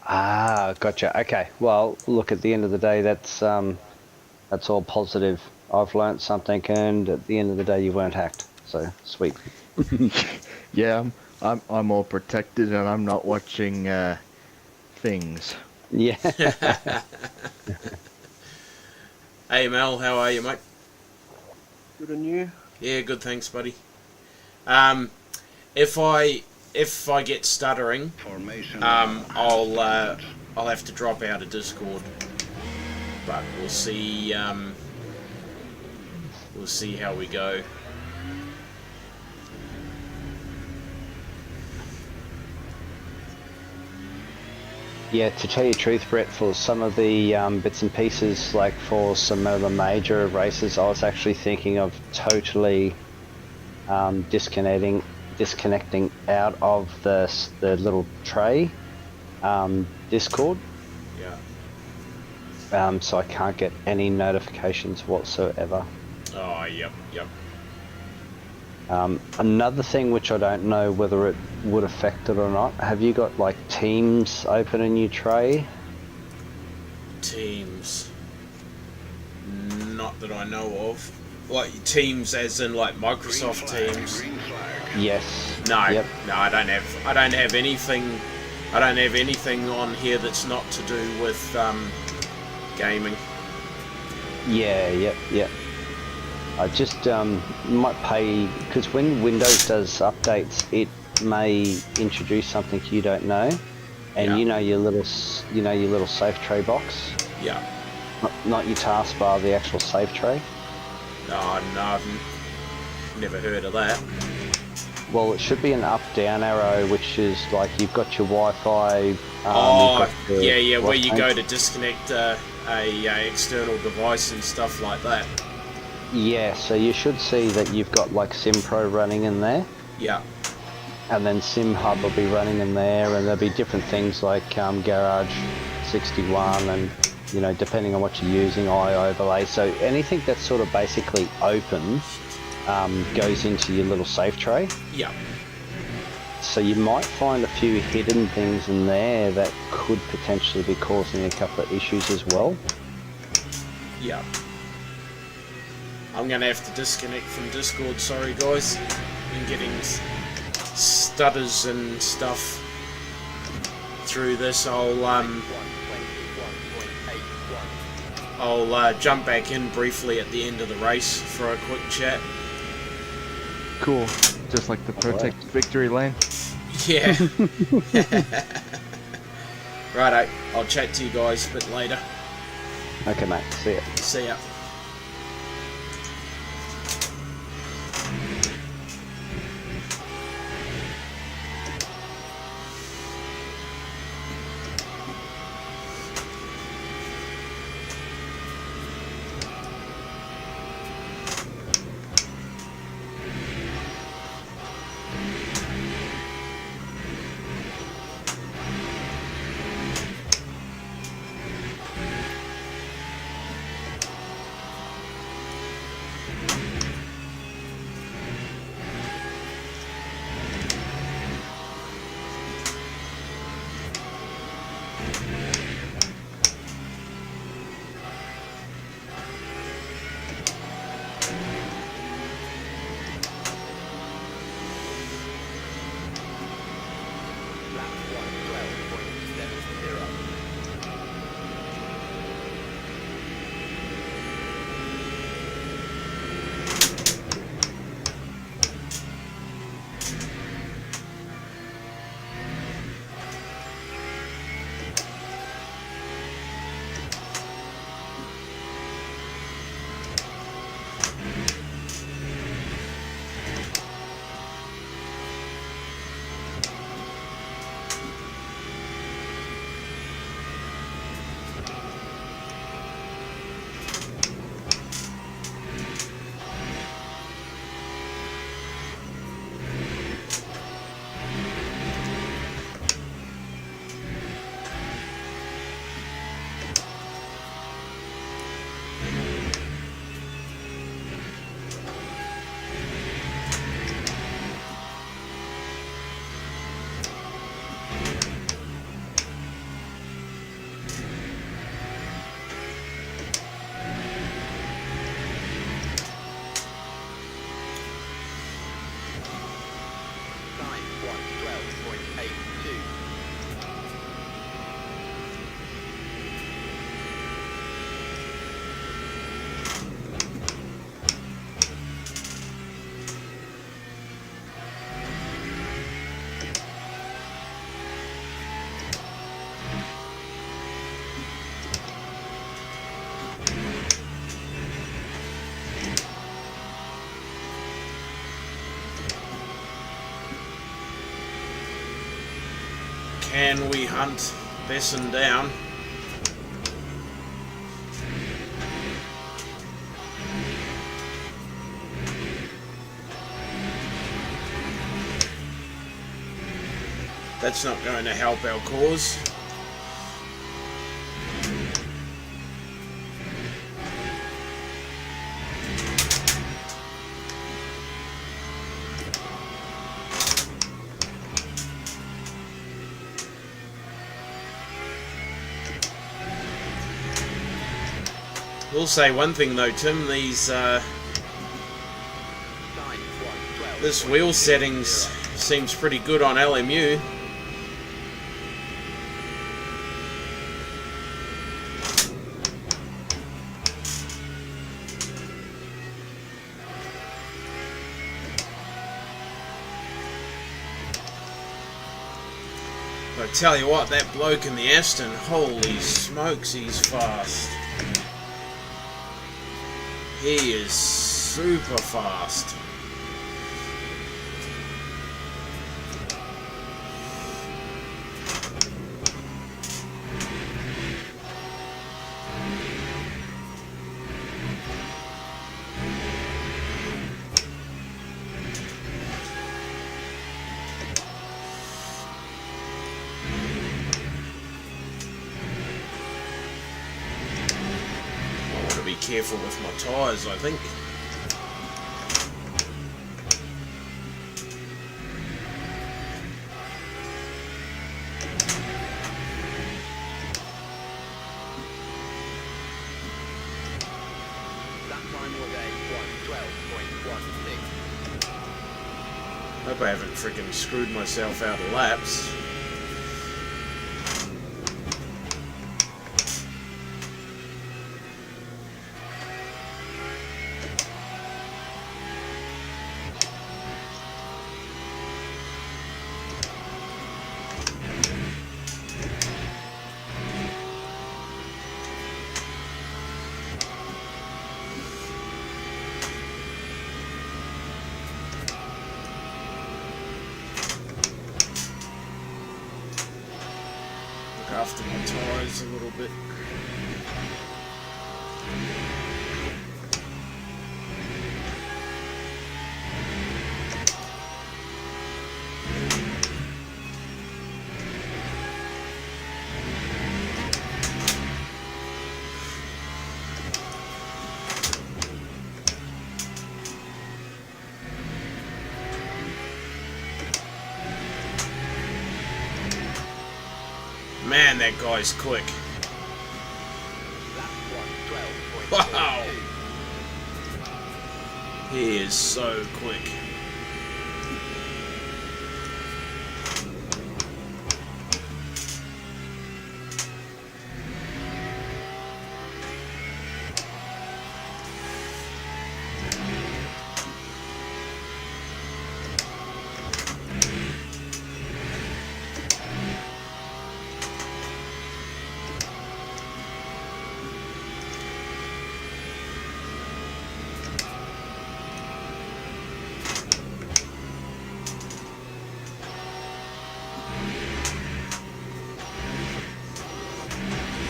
Ah, gotcha. Okay. Well, look, at the end of the day, that's all positive. I've learnt something, and at the end of the day, you weren't hacked. So, sweet. Yeah, I'm all protected and I'm not watching things. Yeah. Hey Mel, how are you, mate? Good on you. Yeah, good, thanks, buddy. If I get stuttering, I'll have to drop out of Discord. But we'll see. We'll see how we go. Yeah, to tell you the truth, Brett, for some of the bits and pieces, like for some of the major races, I was actually thinking of totally disconnecting out of the little tray Discord, Yeah. so I can't get any notifications whatsoever. Oh, yep. Another thing which I don't know whether it would affect it or not, have you got like Teams open in your tray? Teams. Not that I know of. Like Teams, as in like Microsoft Teams. Yes. No, Yep. no, I don't have anything. I don't have anything on here that's not to do with gaming. Yeah, yep. I just might pay, because when Windows does updates, it may introduce something you don't know, and Yeah. you know your little safe tray box, Yeah. not your taskbar, the actual safe tray. No, I've never heard of that. Well, it should be an up-down arrow, which is like you've got your Wi-Fi. You've Oh, got your yeah, where you Wi-Fi. go to disconnect a external device and stuff like that. Yeah, so you should see that you've got like SimPro running in there, Yeah. and then SimHub will be running in there, and there'll be different things like Garage 61, and depending on what you're using, iOverlay. So anything that's sort of basically open goes into your little safe tray. Yeah. So you might find a few hidden things in there that could potentially be causing a couple of issues as well. Yeah. I'm gonna have to disconnect from Discord, sorry guys. Been getting stutters and stuff through this. I'll jump back in briefly at the end of the race for a quick chat. Cool. Just like the Protect Victory Lane. Yeah. Righto, I'll chat to you guys a bit later. Okay, mate. See ya. See ya. Can we hunt Besson down? That's not going to help our cause. We'll say one thing though, Tim, these this wheel settings seems pretty good on LMU. I tell you what, that bloke in the Aston, holy smokes, he's fast. He is super fast. Be careful with my tyres, I think. That time was a 1:12.16. Hope I haven't freaking screwed myself out of laps. After my tyres a little bit. Man, that guy's quick. Wow! He is so quick.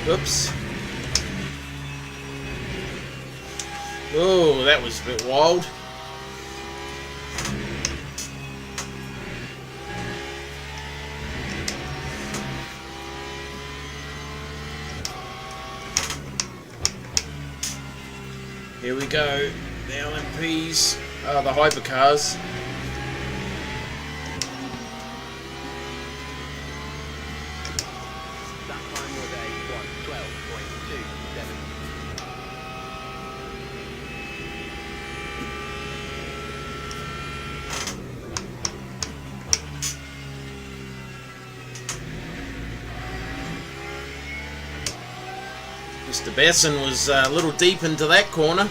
Oops. Oh, that was a bit wild. Here we go. The LMPs, the hypercars. That time was a 1:12.27. Mr. Besson was a little deep into that corner.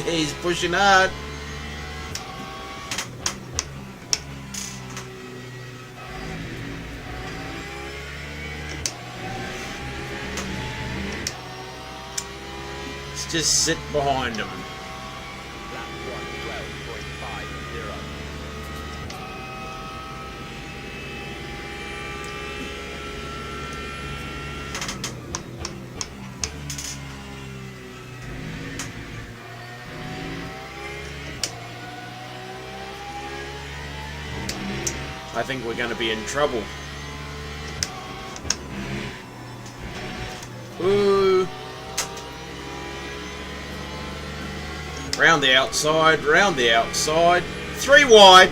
He's pushing hard. Let's just sit behind him. Lap 1:12.50. I think we're going to be in trouble. Ooh. Round the outside, round the outside. 3 wide.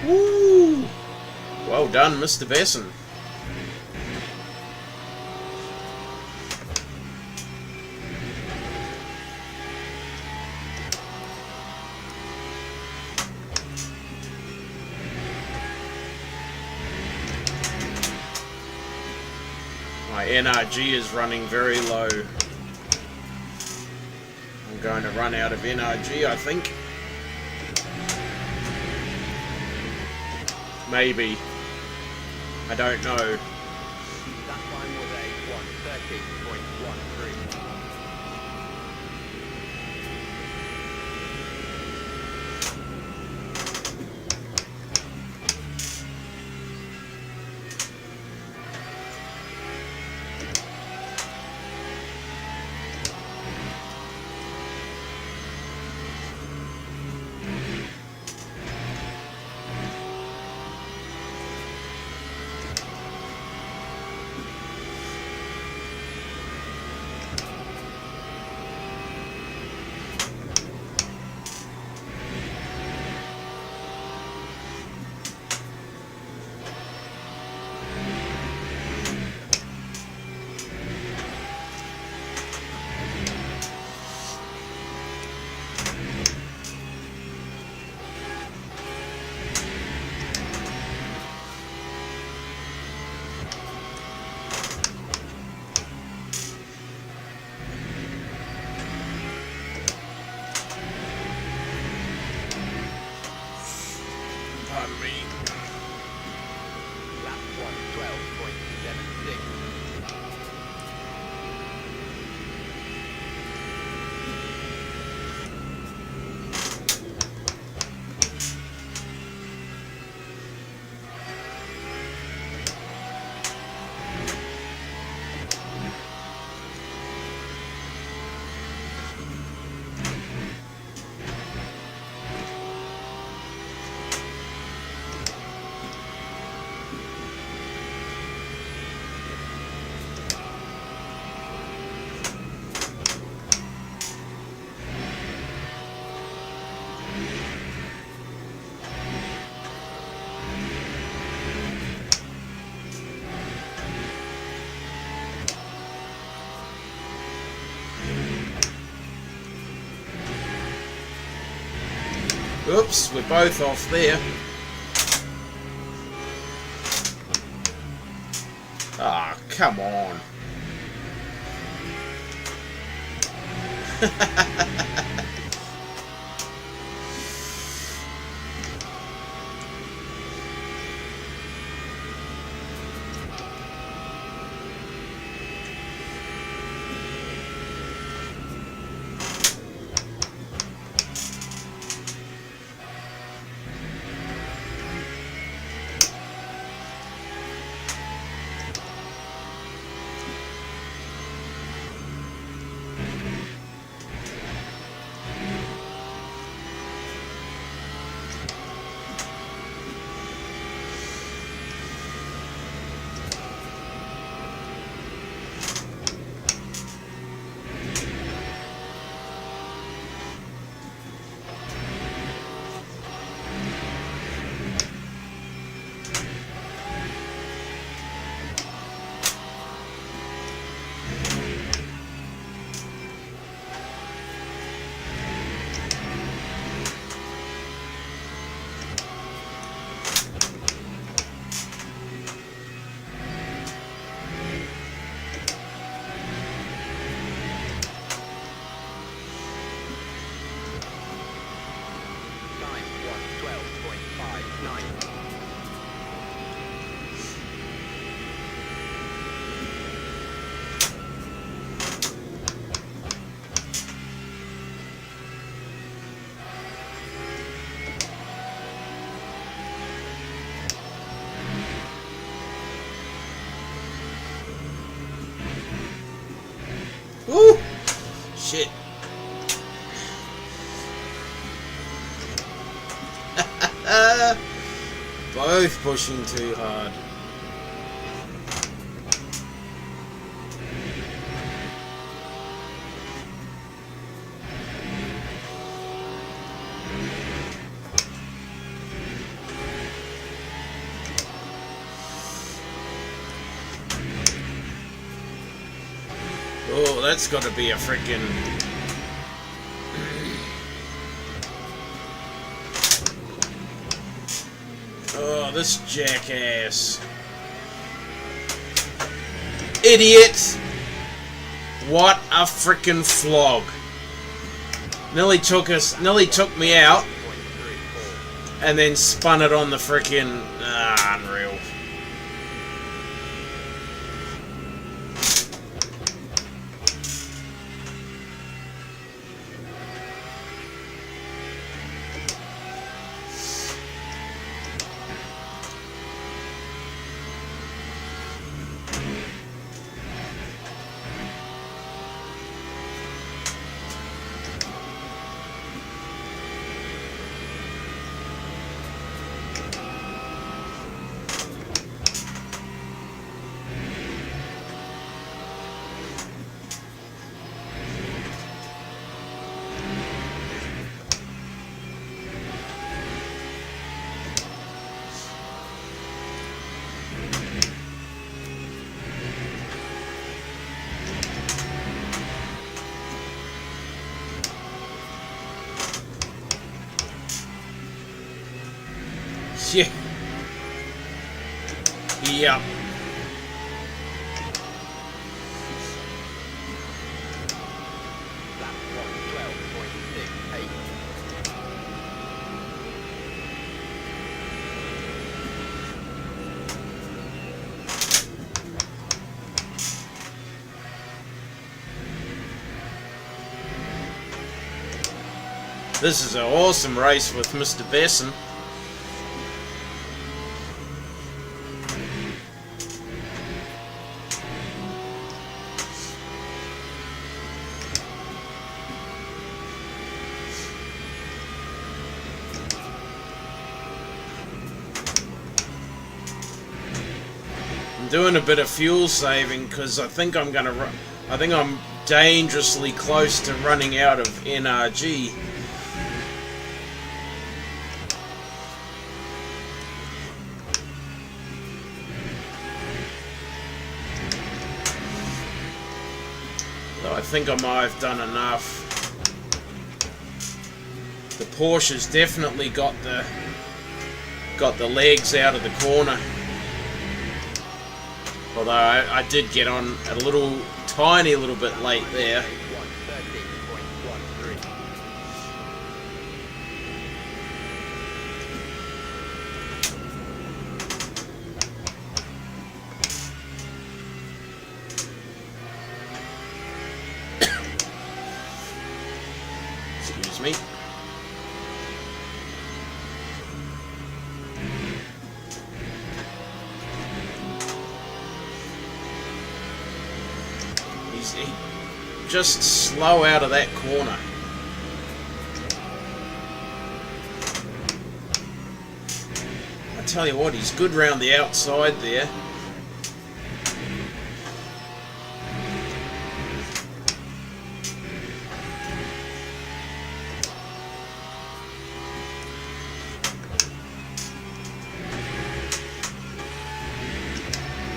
Woo. Well done, Mr. Besson. My NRG is running very low. I'm going to run out of NRG, I think. Maybe. I don't know. That time was a 1:30.13. Pardon me. Lap 1:12.76. Oops, we're both off there. Ah, come on. Woo! Shit. Both pushing too hard. Oh, that's got to be a freaking... Oh, this jackass. Idiot! What a freaking flog. Nearly took me out and then spun it on the freaking... unreal. Yeah. Yeah. Lap 1:12.68. This is an awesome race with Mr. Besson. I'm doing a bit of fuel saving because I think I'm dangerously close to running out of NRG. Though I think I might have done enough. The Porsche's definitely got the legs out of the corner. Although I did get on a tiny little bit late there. 1:13.13. Excuse me. He's just slow out of that corner. I tell you what, he's good round the outside there.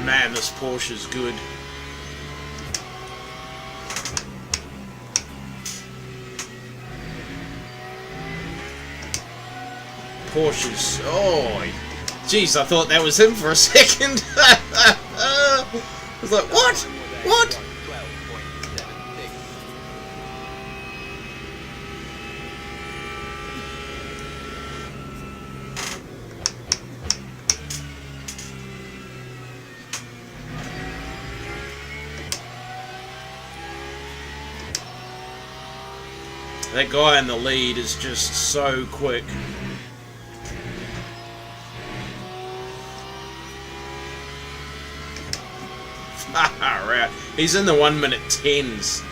Man, this Porsche's good. Porsche's... Oh, jeez, I thought that was him for a second. I was like, what? What? 1:12.76. That guy in the lead is just so quick. Right. He's in the 1 minute 10s.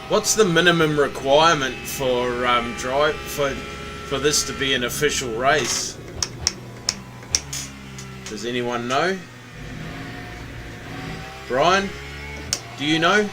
What's the minimum requirement for drive for this to be an official race? Does anyone know? Brian, do you know?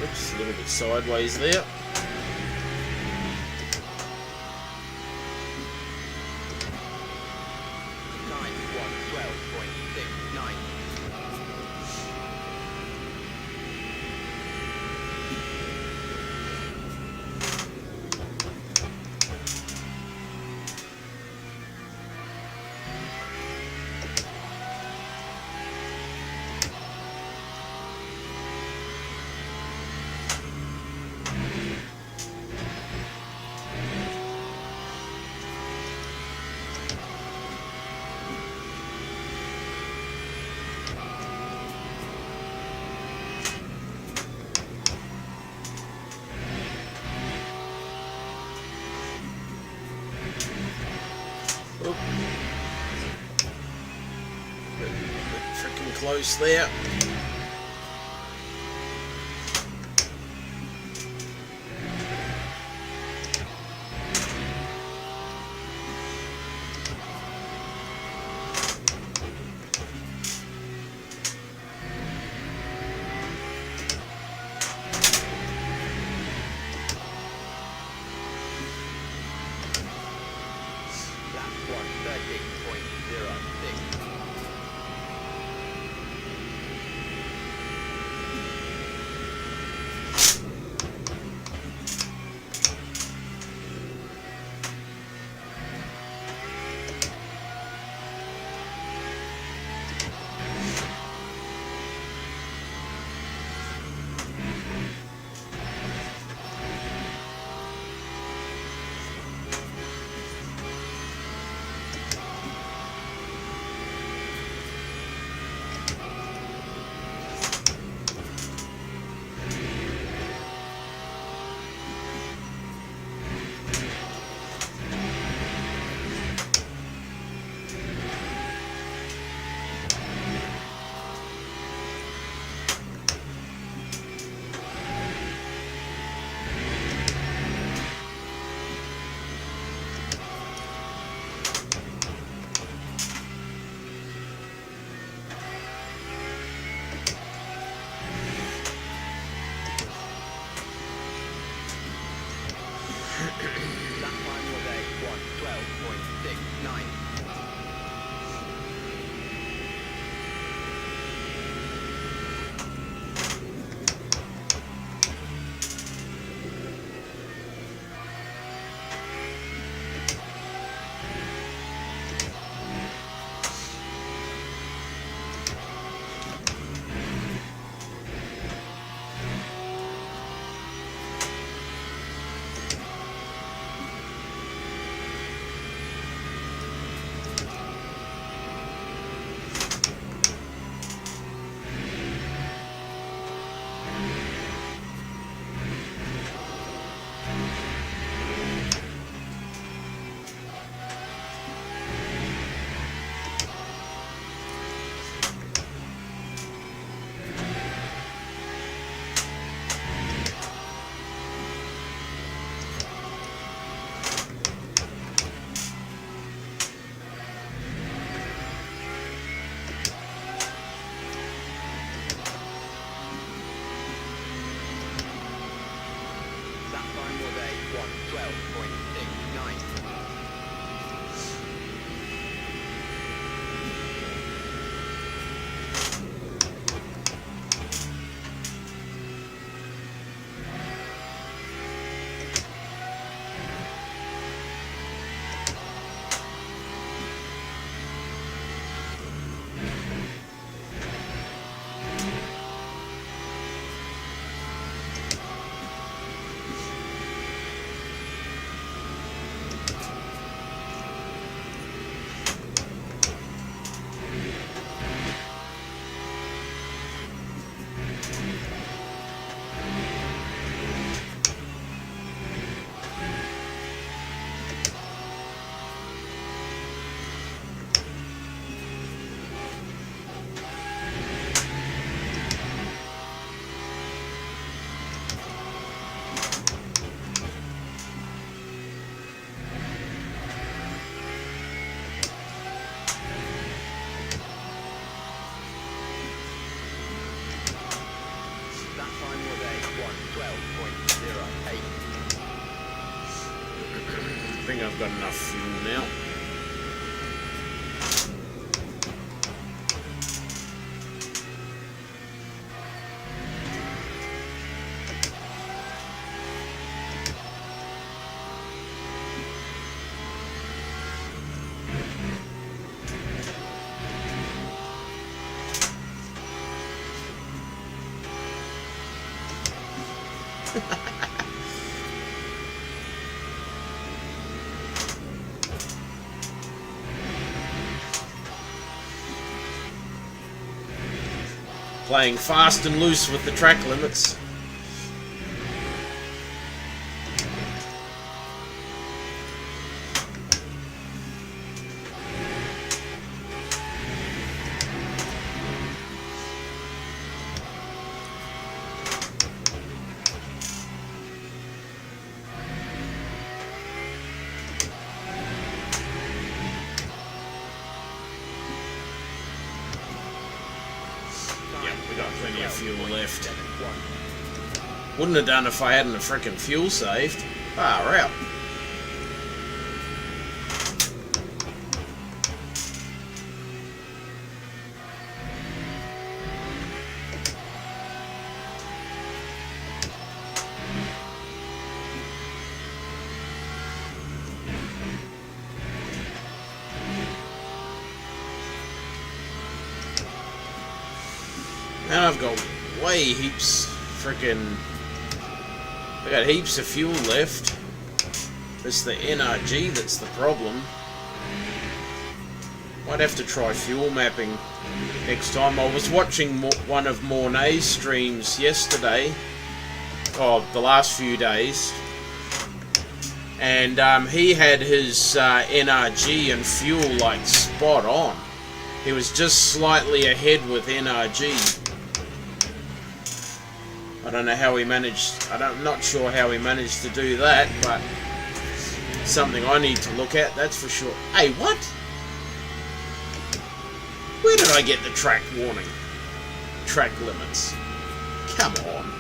Oops, a little bit sideways there. Freaking close there. 8. I think I've got enough fuel now. Playing fast and loose with the track limits. Plenty of fuel left. Wouldn't have done if I hadn't a frickin' fuel saved. Far out. Now I've got way heaps frickin'... I got heaps of fuel left. It's the NRG that's the problem. Might have to try fuel mapping next time. I was watching one of Mornay's streams yesterday. Oh, the last few days. And he had his NRG and fuel like spot on. He was just slightly ahead with NRG. I don't know how he managed, I'm not sure how he managed to do that, but something I need to look at, that's for sure. Hey, what? Where did I get the track warning? Track limits. Come on.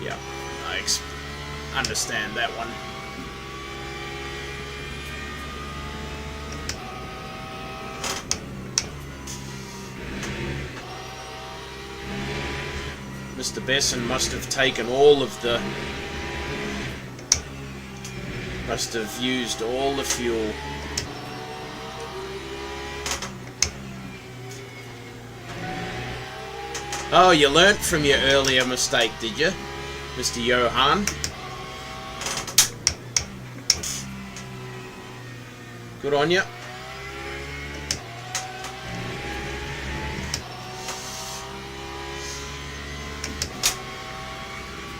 Yeah, I understand that one. Mr. Besson must have taken all of the... must have used all the fuel. Oh, you learnt from your earlier mistake, did you, Mr. Johan? Good on you.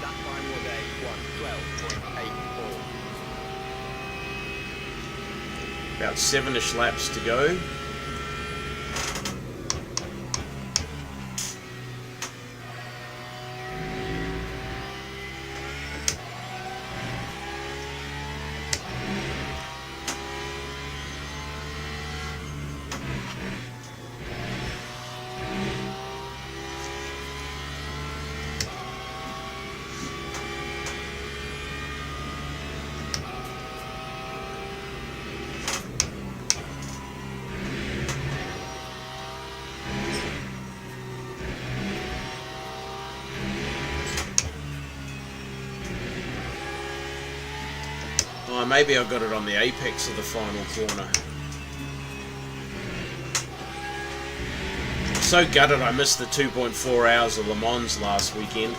That time was a 112.84. About 7-ish laps to go. Oh, maybe I got it on the apex of the final corner. I'm so gutted I missed the 2.4 hours of Le Mans last weekend.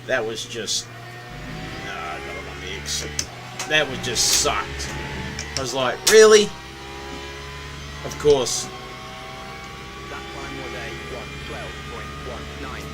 That was just... No, I got it on the exit. That was just sucked. I was like, really? Of course. That time was a 112.19.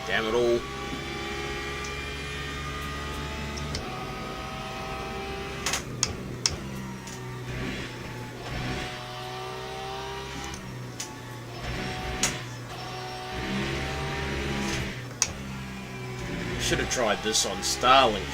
Damn it all. Should have tried this on Starlink.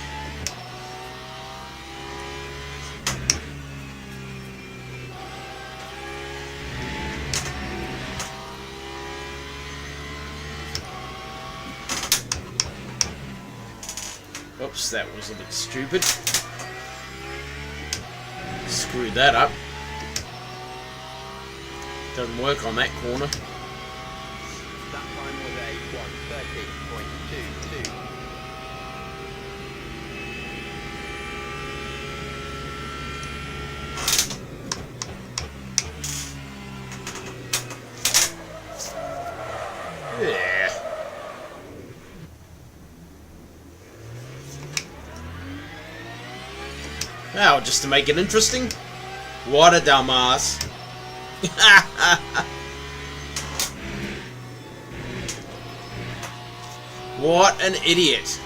Oops, that was a bit stupid. Screwed that up. Doesn't work on that corner. That time was a 1:30.22. Yeah. Now, just to make it interesting. What a dumbass. What an idiot.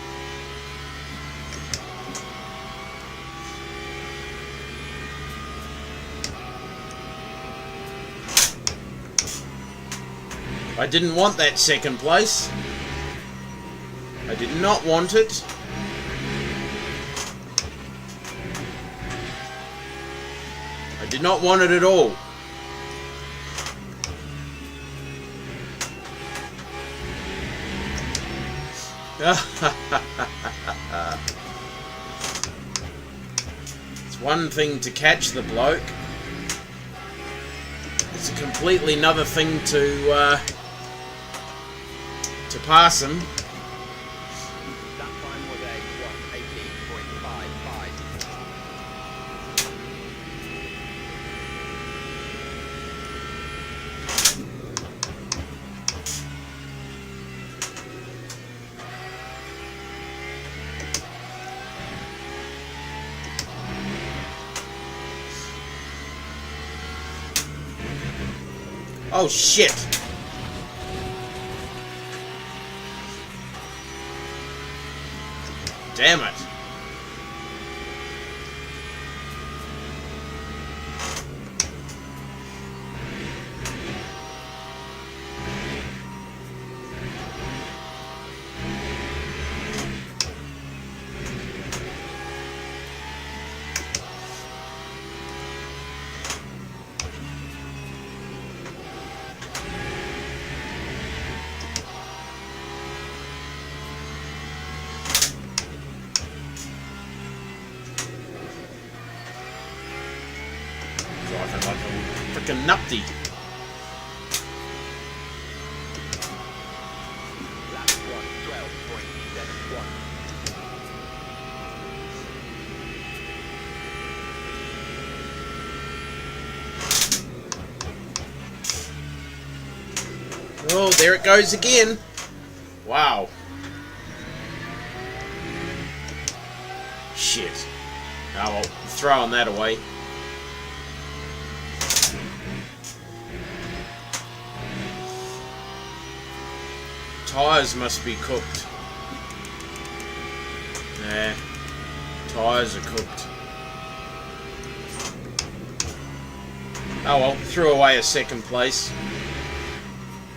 I didn't want that second place. I did not want it. I did not want it at all. It's one thing to catch the bloke. It's a completely another thing to pass him. That time was a 1:18.55. Oh shit! Damn it! Driving like a frickin' nupty. Lap 1:12.71. Oh, there it goes again. Wow. Shit. Oh well, throwing that away. Tyres must be cooked. Nah. Tyres are cooked. Oh well, threw away a second place.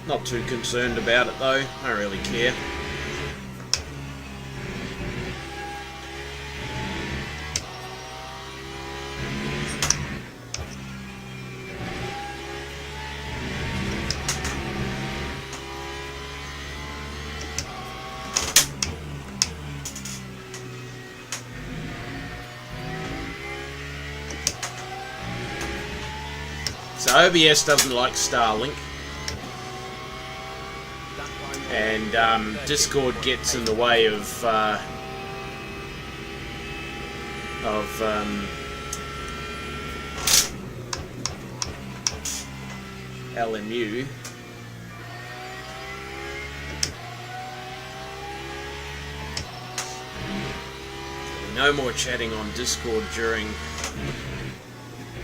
Not too concerned about it though. I don't really care. So OBS doesn't like Starlink, That time was and Discord gets in the way of LMU. No more chatting on Discord during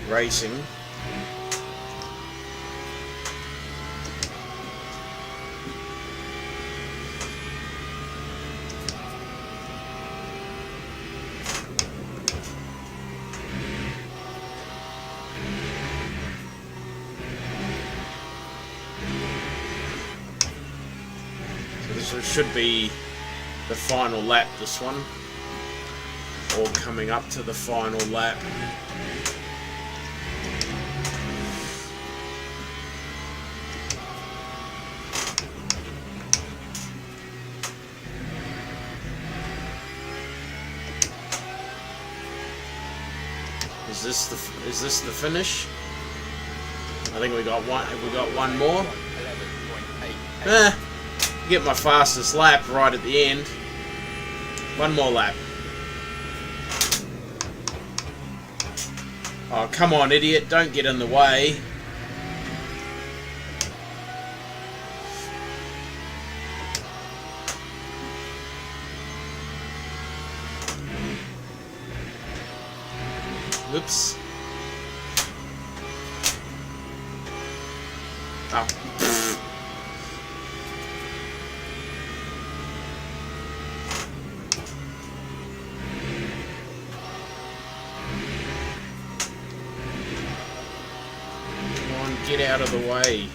racing. So it should be the final lap, this one. Or coming up to the final lap. Is this the finish? I think we got one more. Get my fastest lap right at the end. One more lap. Oh, come on, idiot. Don't get in the way. Whoops. Oh. Come on, get out of the way.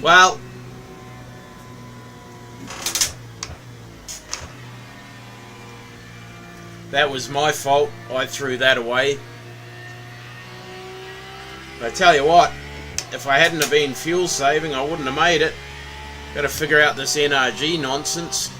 Well, that was my fault. I threw that away. But I tell you what, if I hadn't have been fuel saving, I wouldn't have made it. Got to figure out this NRG nonsense.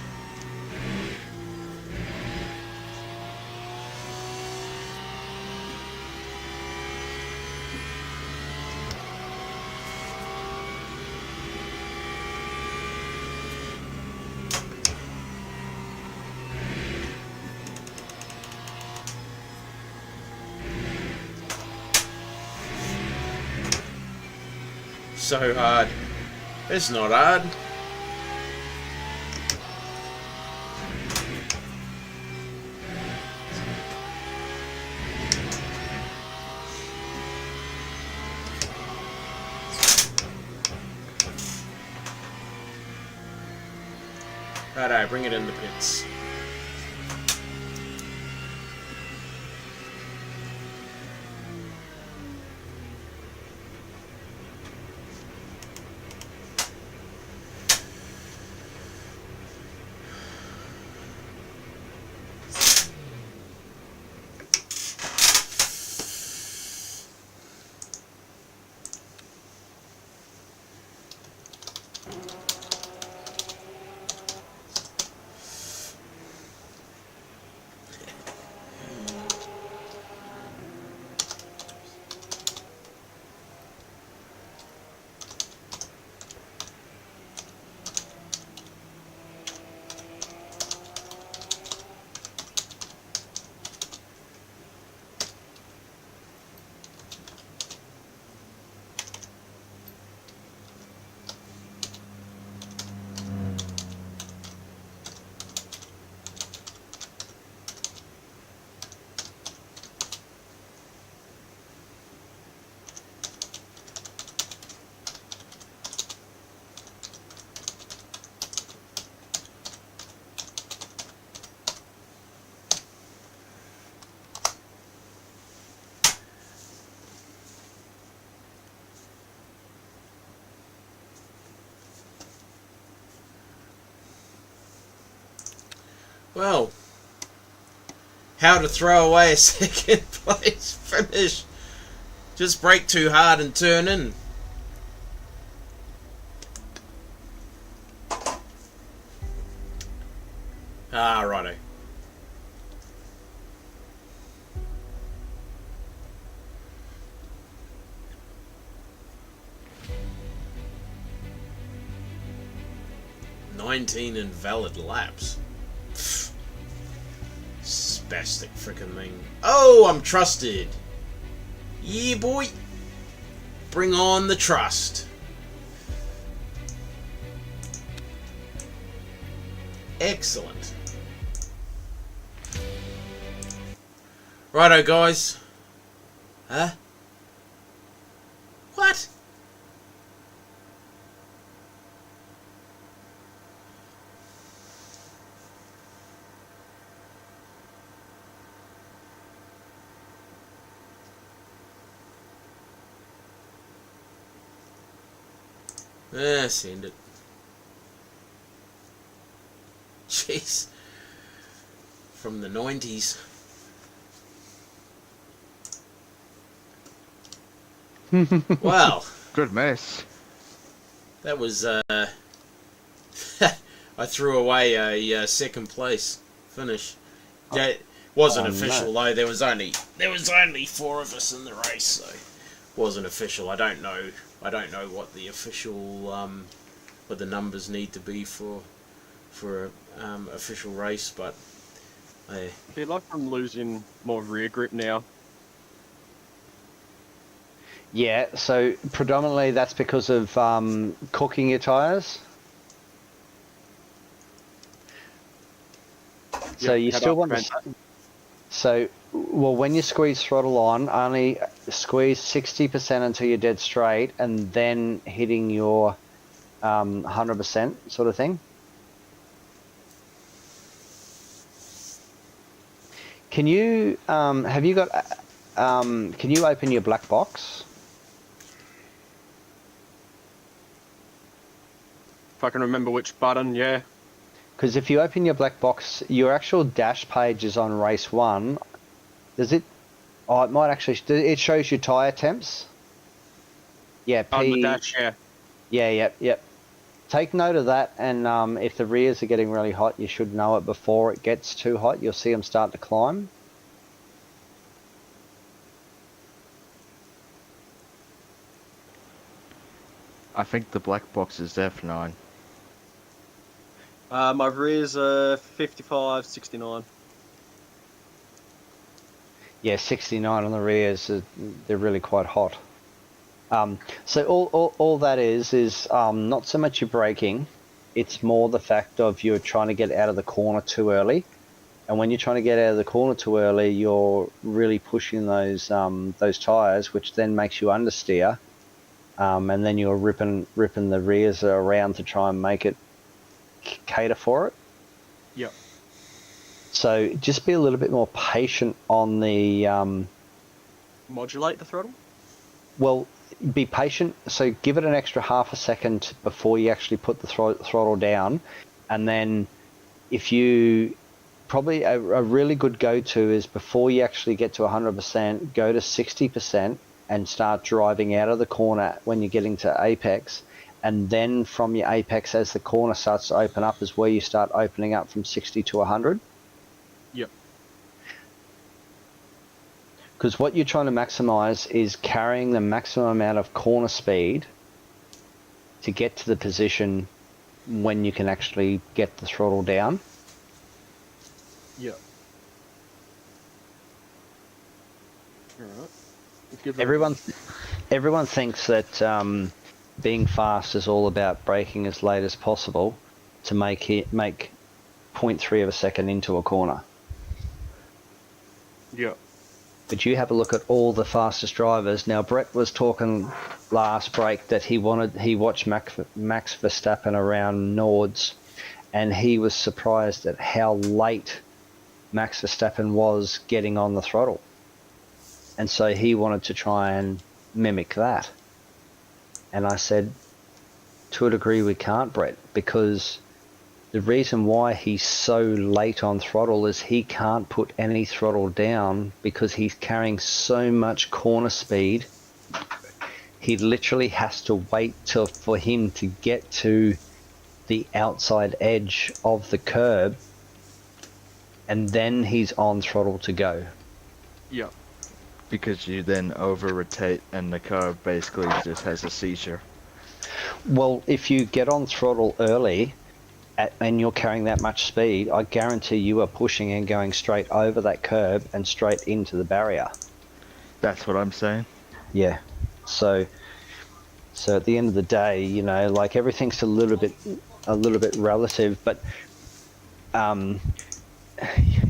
So hard. It's not hard. Righto, bring it in the pits. Well, how to throw away a second place finish. Just brake too hard and turn in. Ah, righto. "19 invalid laps." Pfft. Spastic frickin' thing. Oh, I'm trusted. Yeah, boy. Bring on the trust. Excellent. Righto, guys. Huh? What? Send it. Jeez. From the 90s. Wow. Good mess. That was, I threw away a second place finish. Yeah, it wasn't official though. There was only 4 of us in the race, so it wasn't official. I don't know what the official what the numbers need to be for a official race, but I feel like I'm losing more rear grip now. Yeah, so predominantly that's because of cooking your tyres. So you still want to... So, well, when you squeeze throttle on, only squeeze 60% until you're dead straight, and then hitting your 100% sort of thing. Can you have you got? Can you open your black box? If I can remember which button, yeah. Because if you open your black box, your actual dash page is on race 1. Does it? Oh, it might actually. It shows your tyre temps. Yeah, On the dash, yeah. Yeah, yep. Take note of that, and if the rears are getting really hot, you should know it before it gets too hot. You'll see them start to climb. I think the black box is F9. My rears are 55, 69. Yeah, 69 on the rears. They're really quite hot. So all that is not so much your braking. It's more the fact of you're trying to get out of the corner too early. And when you're trying to get out of the corner too early, you're really pushing those tyres, which then makes you understeer. And then you're ripping the rears around to try and make it cater for it. Yep. So just be a little bit more patient on the... Modulate the throttle? Well, be patient. So give it an extra half a second before you actually put the throttle down. And then if you... Probably a really good go-to is before you actually get to 100%, go to 60% and start driving out of the corner when you're getting to apex. And then from your apex, as the corner starts to open up, is where you start opening up from 60 to 100. Yep. Because what you're trying to maximize is carrying the maximum amount of corner speed to get to the position when you can actually get the throttle down. Yep. Alright. Everyone thinks that being fast is all about braking as late as possible to make 0.3 of a second into a corner. Yep. But you have a look at all the fastest drivers. Now, Brett was talking last break that he watched Max Verstappen around Nords, and he was surprised at how late Max Verstappen was getting on the throttle. And so he wanted to try and mimic that. And I said, to a degree we can't, Brett, because the reason why he's so late on throttle is he can't put any throttle down because he's carrying so much corner speed. He literally has to wait for him to get to the outside edge of the curb, and then he's on throttle to go. Yep. Because you then over-rotate and the car basically just has a seizure. Well, if you get on throttle early and you're carrying that much speed, I guarantee you are pushing and going straight over that curb and straight into the barrier. That's what I'm saying. Yeah. So at the end of the day, you know, like everything's a little bit relative, but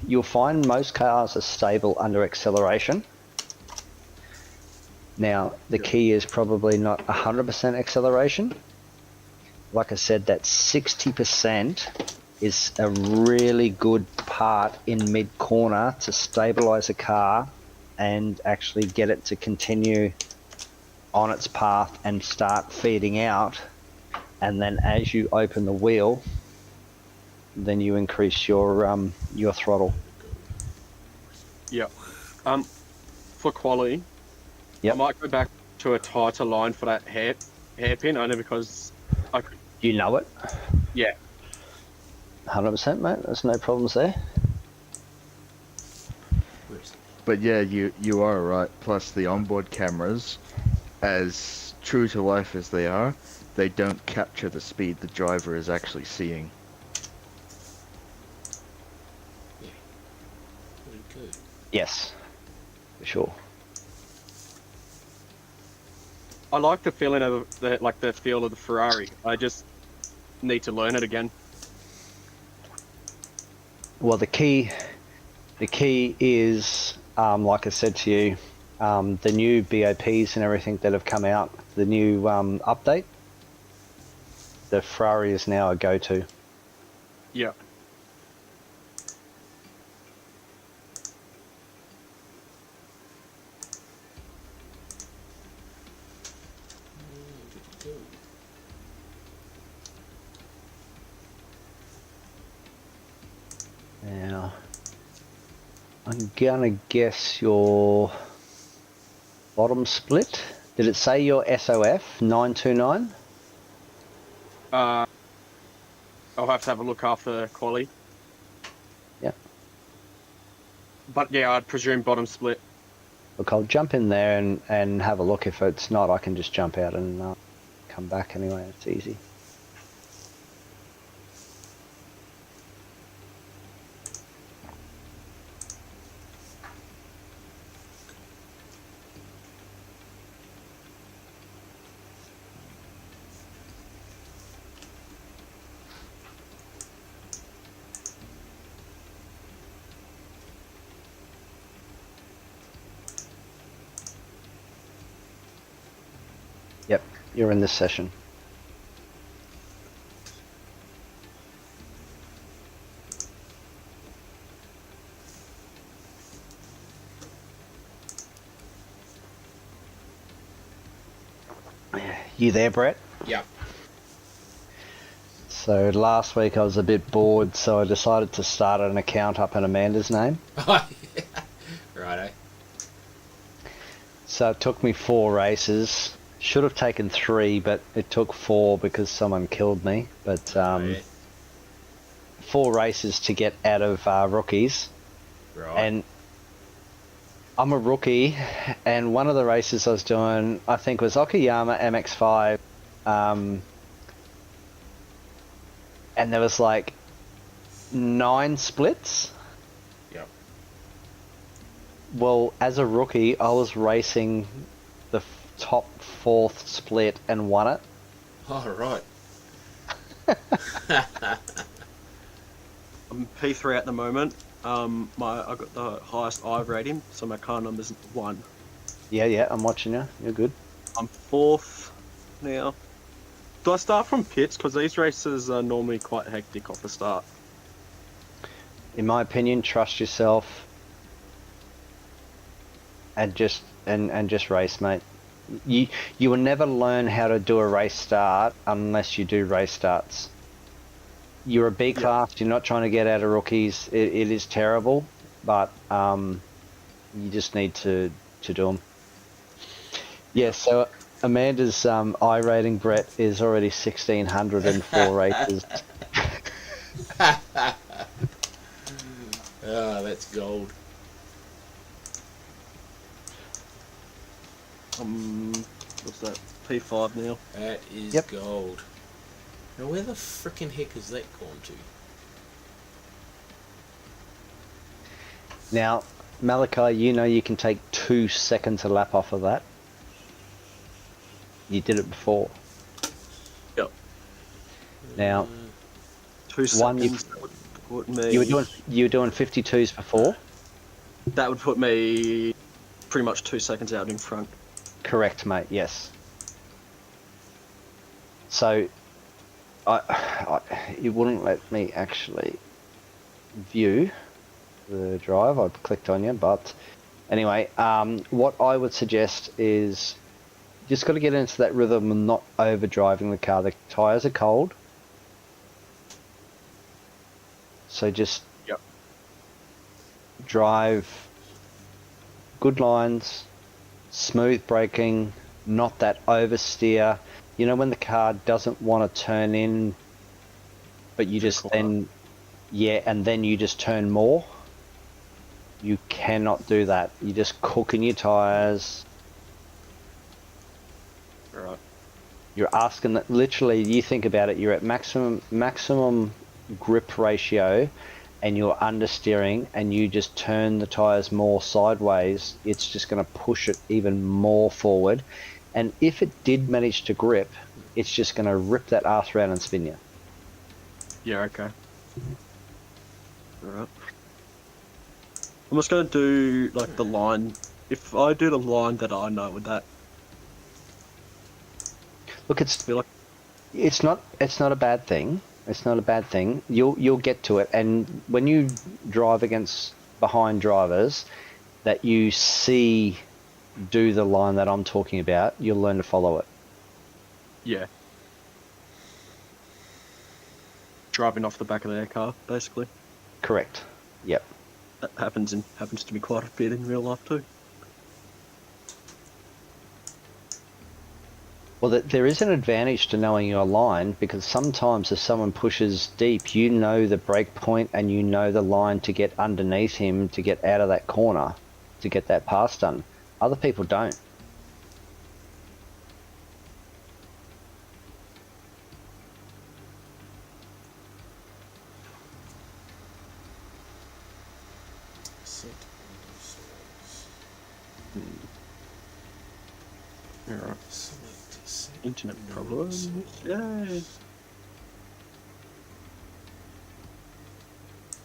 you'll find most cars are stable under acceleration. Now, the key is probably not 100% acceleration. Like I said, that 60% is a really good part in mid-corner to stabilize a car and actually get it to continue on its path and start feeding out. And then as you open the wheel, then you increase your throttle. Yeah. For quality, Yep. I might go back to a tighter line for that hairpin, only because I could. You know it. Yeah. 100%, mate. There's no problems there. But yeah, you are right. Plus the onboard cameras, as true to life as they are, they don't capture the speed the driver is actually seeing. Yeah. Pretty good. Yes, for sure. I like the feeling of the feel of the Ferrari. I just need to learn it again. Well, the key is, like I said to you, the new BOPs and everything that have come out, the new update. The Ferrari is now a go-to. Yeah. Now, I'm gonna guess your bottom split. Did it say your SOF 929? I'll have to have a look after quali. Yeah. But yeah, I'd presume bottom split. Look, I'll jump in there and have a look. If it's not, I can just jump out and come back anyway. It's easy. Yep, you're in this session. You there, Brett? Yeah. So last week I was a bit bored, so I decided to start an account up in Amanda's name. Righto. So it took me 4 races. Should have taken 3, but it took 4 because someone killed me. But 4 races to get out of rookies. Right. And I'm a rookie, and one of the races I was doing, I think, was Okayama MX5. And there was like 9 splits. Yep. Well, as a rookie, I was racing the top 4th split and won it. Oh, right. I'm P3 at the moment. I got the highest I rating, so my car number's 1. Yeah, I'm watching you. You're good. I'm 4th now. Do I start from pits? Because these races are normally quite hectic off the start. In my opinion, trust yourself and just race, mate. You will never learn how to do a race start unless you do race starts. You're a B class. You're not trying to get out of rookies. It is terrible, but you just need to do them. Yeah. So Amanda's I rating, Brett, is already 1,604 races. Oh, that's gold. What's that? P5 now. That is Yep. gold. Now, where the frickin' heck has that gone to? Now, Malachi, you know you can take 2 seconds a lap off of that. You did it before. Yep. Now, 2 One, seconds. put me. You were doing 52s before? That would put me pretty much 2 seconds out in front. Correct, mate. Yes. So, you wouldn't let me actually view the drive. I'd clicked on you, but anyway, what I would suggest is just got to get into that rhythm and not overdriving the car. The tyres are cold, so just drive good lines, smooth braking, not that oversteer. You know when the car doesn't want to turn in, but you just then, and then you just turn more. You cannot do that. You're just cooking your tyres. Right. You're asking that, literally, you think about it, you're at maximum grip ratio and you're understeering and you just turn the tyres more sideways, it's just going to push it even more forward. And if it did manage to grip, it's just going to rip that arse around and spin you. Yeah, okay. Alright. I'm just going to do, like, the line. If I do the line that I know with that... Look, it's not a bad thing. It's not a bad thing. You'll get to it, and when you drive against behind drivers that you see do the line that I'm talking about, you'll learn to follow it. Yeah. Driving off the back of their car, basically. Correct. Yep. That happens to me quite a bit in real life too. Well, there is an advantage to knowing your line, because sometimes if someone pushes deep, you know the brake point and you know the line to get underneath him to get out of that corner, to get that pass done. Other people don't. Alright. Internet problems. Yay.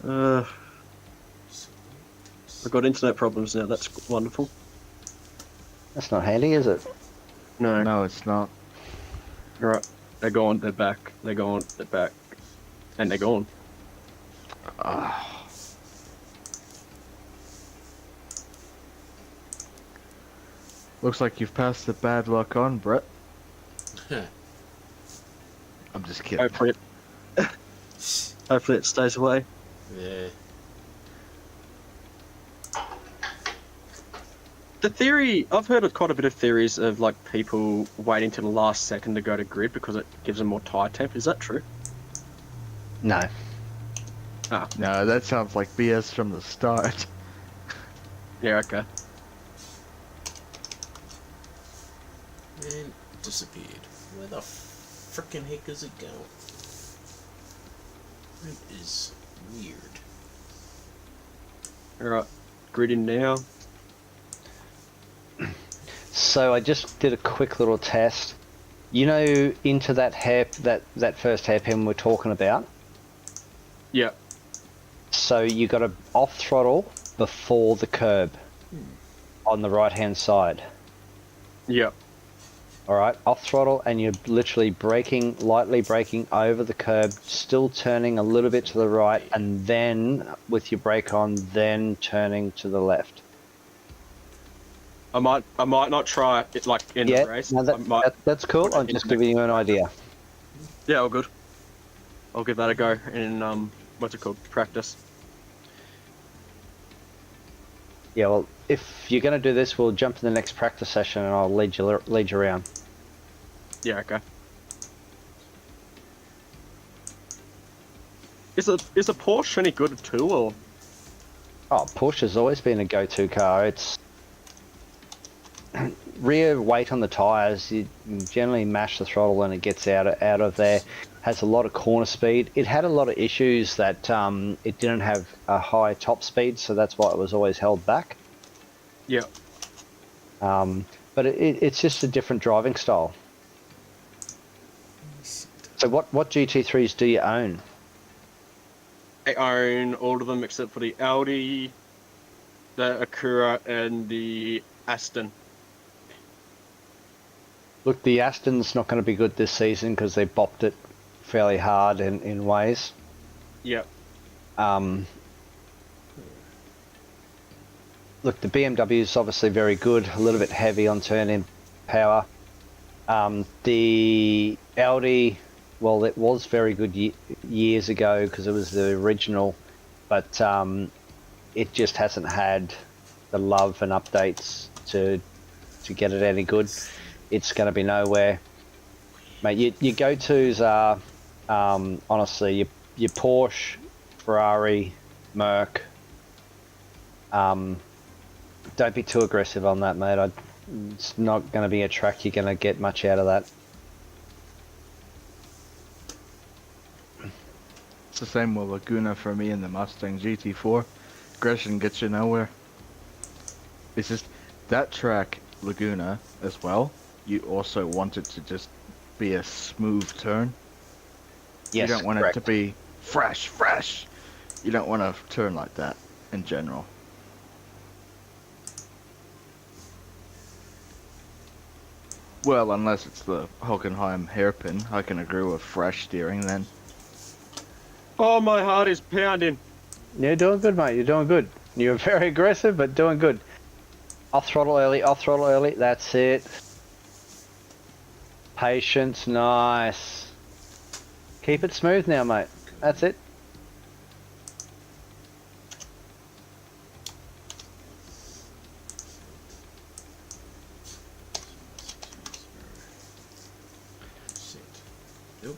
I've got internet problems now, that's wonderful. That's not handy, is it? No. No, it's not. Alright. They're gone, they're back, they're gone, they're back. And they're gone. Looks like you've passed the bad luck on, Brett. I'm just kidding. Hopefully it stays away. Yeah. The theory, I've heard of quite a bit of theories of like people waiting till the last second to go to grid because it gives them more tyre temp. Is that true? No. Ah, No, that sounds like BS from the start. yeah, okay. And disappeared. Where the frickin' heck is it going? It is weird. Alright, gridding now. So I just did a quick little test. You know, into that that first hairpin we're talking about. Yeah. So you got to off throttle before the curb on the right hand side. Yeah. All right, off throttle, and you're literally lightly braking over the curb, still turning a little bit to the right, and then with your brake on, then turning to the left. I might not try it like in the race. No, that's cool. I'm just giving you an idea. Yeah, all good. I'll give that a go in what's it called? Practice. Yeah, well, if you're going to do this, we'll jump to the next practice session, and I'll lead you around. Yeah, okay. Is a Porsche any good too, or? Oh, Porsche's always been a go-to car. It's rear weight on the tyres. You generally mash the throttle and it gets out of there. Has a lot of corner speed. It had a lot of issues that it didn't have a high top speed, so that's why it was always held back. Yeah. But it's just a different driving style. So what GT3s do you own? I own all of them except for the Audi, the Acura, and the Aston. Look, the Aston's not going to be good this season because they bopped it fairly hard in ways. Yep. Look, the BMW is obviously very good, a little bit heavy on turn-in power. The Audi, well, it was very good years ago because it was the original, but it just hasn't had the love and updates to get it any good. It's going to be nowhere. Mate, your go-tos are, honestly, your Porsche, Ferrari, Merc. Don't be too aggressive on that, mate. It's not going to be a track you're going to get much out of that. It's the same with Laguna for me in the Mustang GT4. Aggression gets you nowhere. It's just that track, Laguna, as well. You also want it to just be a smooth turn. Yes, you don't want correct. it to be fresh. You don't want to turn like that in general. Well, unless it's the Hockenheim hairpin, I can agree with fresh steering then. Oh, my heart is pounding. You're doing good, mate. You're doing good. You're very aggressive, but doing good. I'll throttle early. That's it. Patience, nice. Keep it smooth now, mate. That's it. Nope.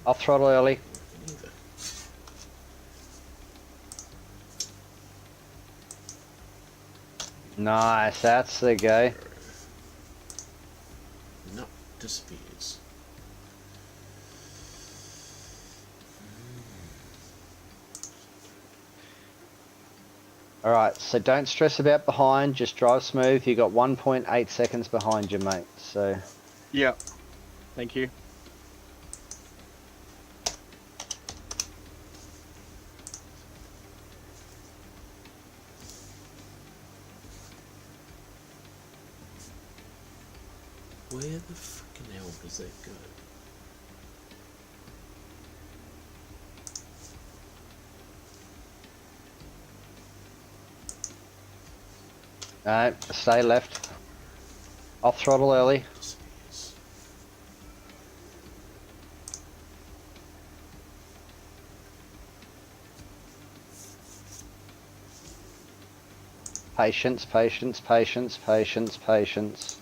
I'll throttle early. Neither. Nice, that's the go. No, disappears. Alright, so don't stress about behind, just drive smooth. You got 1.8 seconds behind you, mate. So Yep. Thank you. Where the freaking hell does that go? no, stay left. I'll throttle early. Disappears. Patience, patience, patience, patience, patience.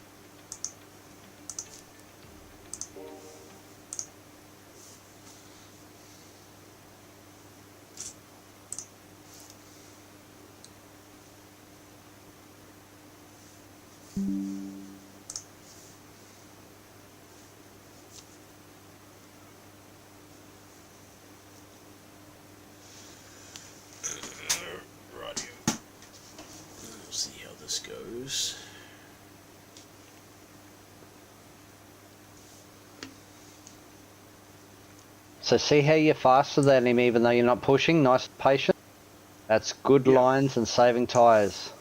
Rightio. We'll see how this goes. So see how you're faster than him even though you're not pushing? Nice patience. That's good Yep. lines and saving tyres.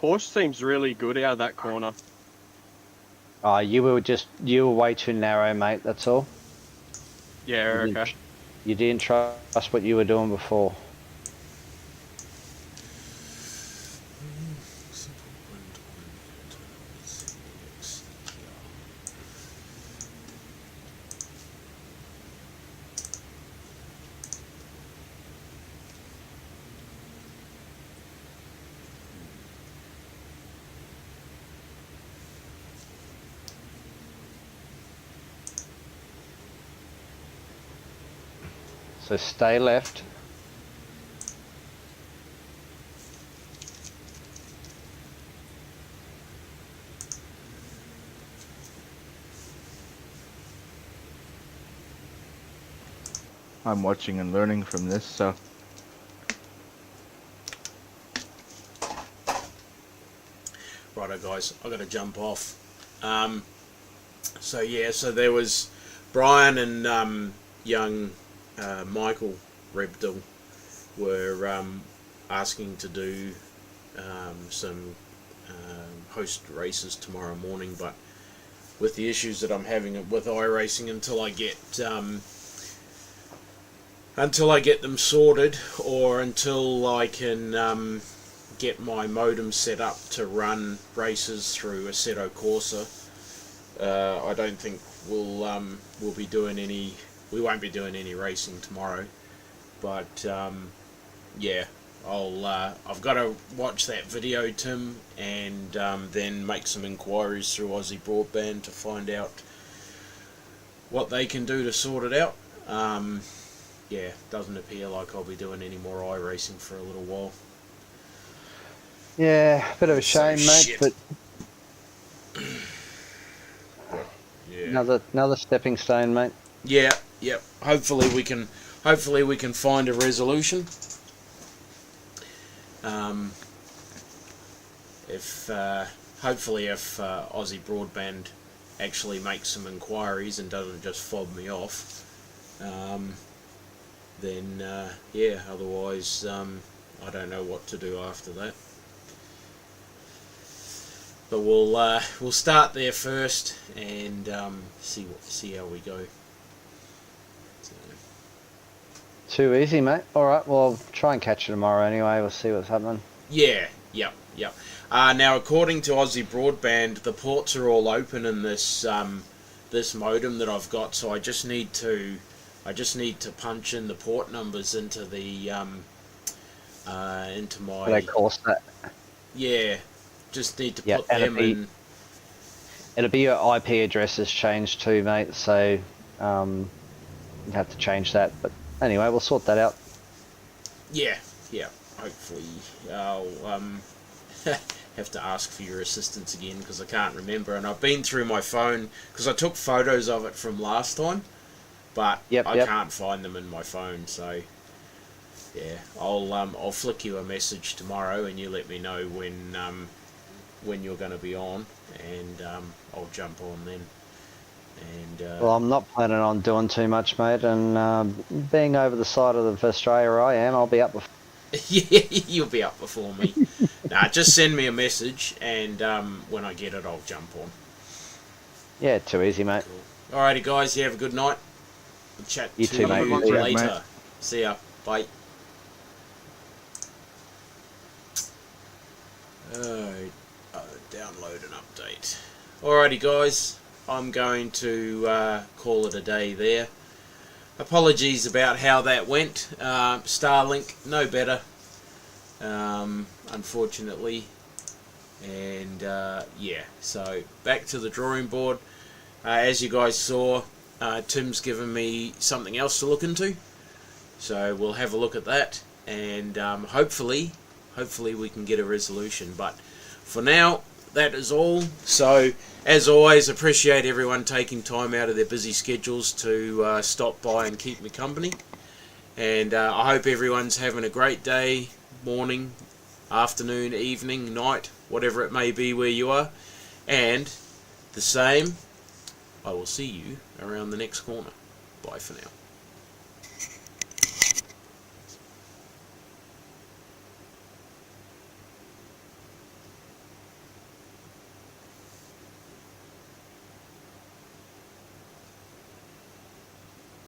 Porsche seems really good out of that corner. Oh, you were way too narrow, mate, that's all. Yeah, You didn't- okay. You didn't trust what you were doing before. So stay left. I'm watching and learning from this, so Righto, guys, I got to jump off. So yeah, so there was Brian and young Michael Rebdell were asking to do some host races tomorrow morning, but with the issues that I'm having with iRacing, until I get them sorted, or until I can get my modem set up to run races through Assetto Corsa, I don't think we'll be doing any. We won't be doing any racing tomorrow, but yeah, I've got to watch that video, Tim, and then make some inquiries through Aussie Broadband to find out what they can do to sort it out. Yeah, doesn't appear like I'll be doing any more iRacing for a little while. Yeah, bit of a So shame, mate, shit. but Yeah. another stepping stone, mate. Yeah, yep. Hopefully we can find a resolution. If hopefully if Aussie Broadband actually makes some inquiries and doesn't just fob me off, then yeah. Otherwise, I don't know what to do after that. But we'll start there first and see how we go. So, Too easy, mate. All right, well, I'll try and catch you tomorrow anyway. We'll see what's happening. yeah, yep. Now, according to Aussie Broadband, the ports are all open in this this modem that I've got. So I just need to punch in the port numbers into the into my They course that. yeah. Just need to Yeah, put and them in. It'll be your IP addresses changed too, mate. So you have to change that. But anyway, we'll sort that out. Yeah. Hopefully, I'll have to ask for your assistance again because I can't remember. And I've been through my phone because I took photos of it from last time, but I can't find them in my phone. So yeah, I'll flick you a message tomorrow, and you let me know when you're going to be on, and I'll jump on then. And Well, I'm not planning on doing too much, mate. And being over the side of Australia, I am. I'll be up before. yeah, you'll be up before me. Nah, just send me a message, and when I get it, I'll jump on. Yeah, too easy, mate. Cool. Alrighty, guys, you have a good night. We'll chat You to too, mate. you See ya, later. mate. See ya. Bye. Download an update. Alrighty, guys, I'm going to call it a day there. Apologies about how that went. Starlink, no better, unfortunately. And yeah, so back to the drawing board. As you guys saw, Tim's given me something else to look into. So we'll have a look at that, and hopefully we can get a resolution. But for now, that is all. So as always, appreciate everyone taking time out of their busy schedules to stop by and keep me company. And I hope everyone's having a great day, morning, afternoon, evening, night, whatever it may be where you are. And the same, I will see you around the next corner. Bye for now.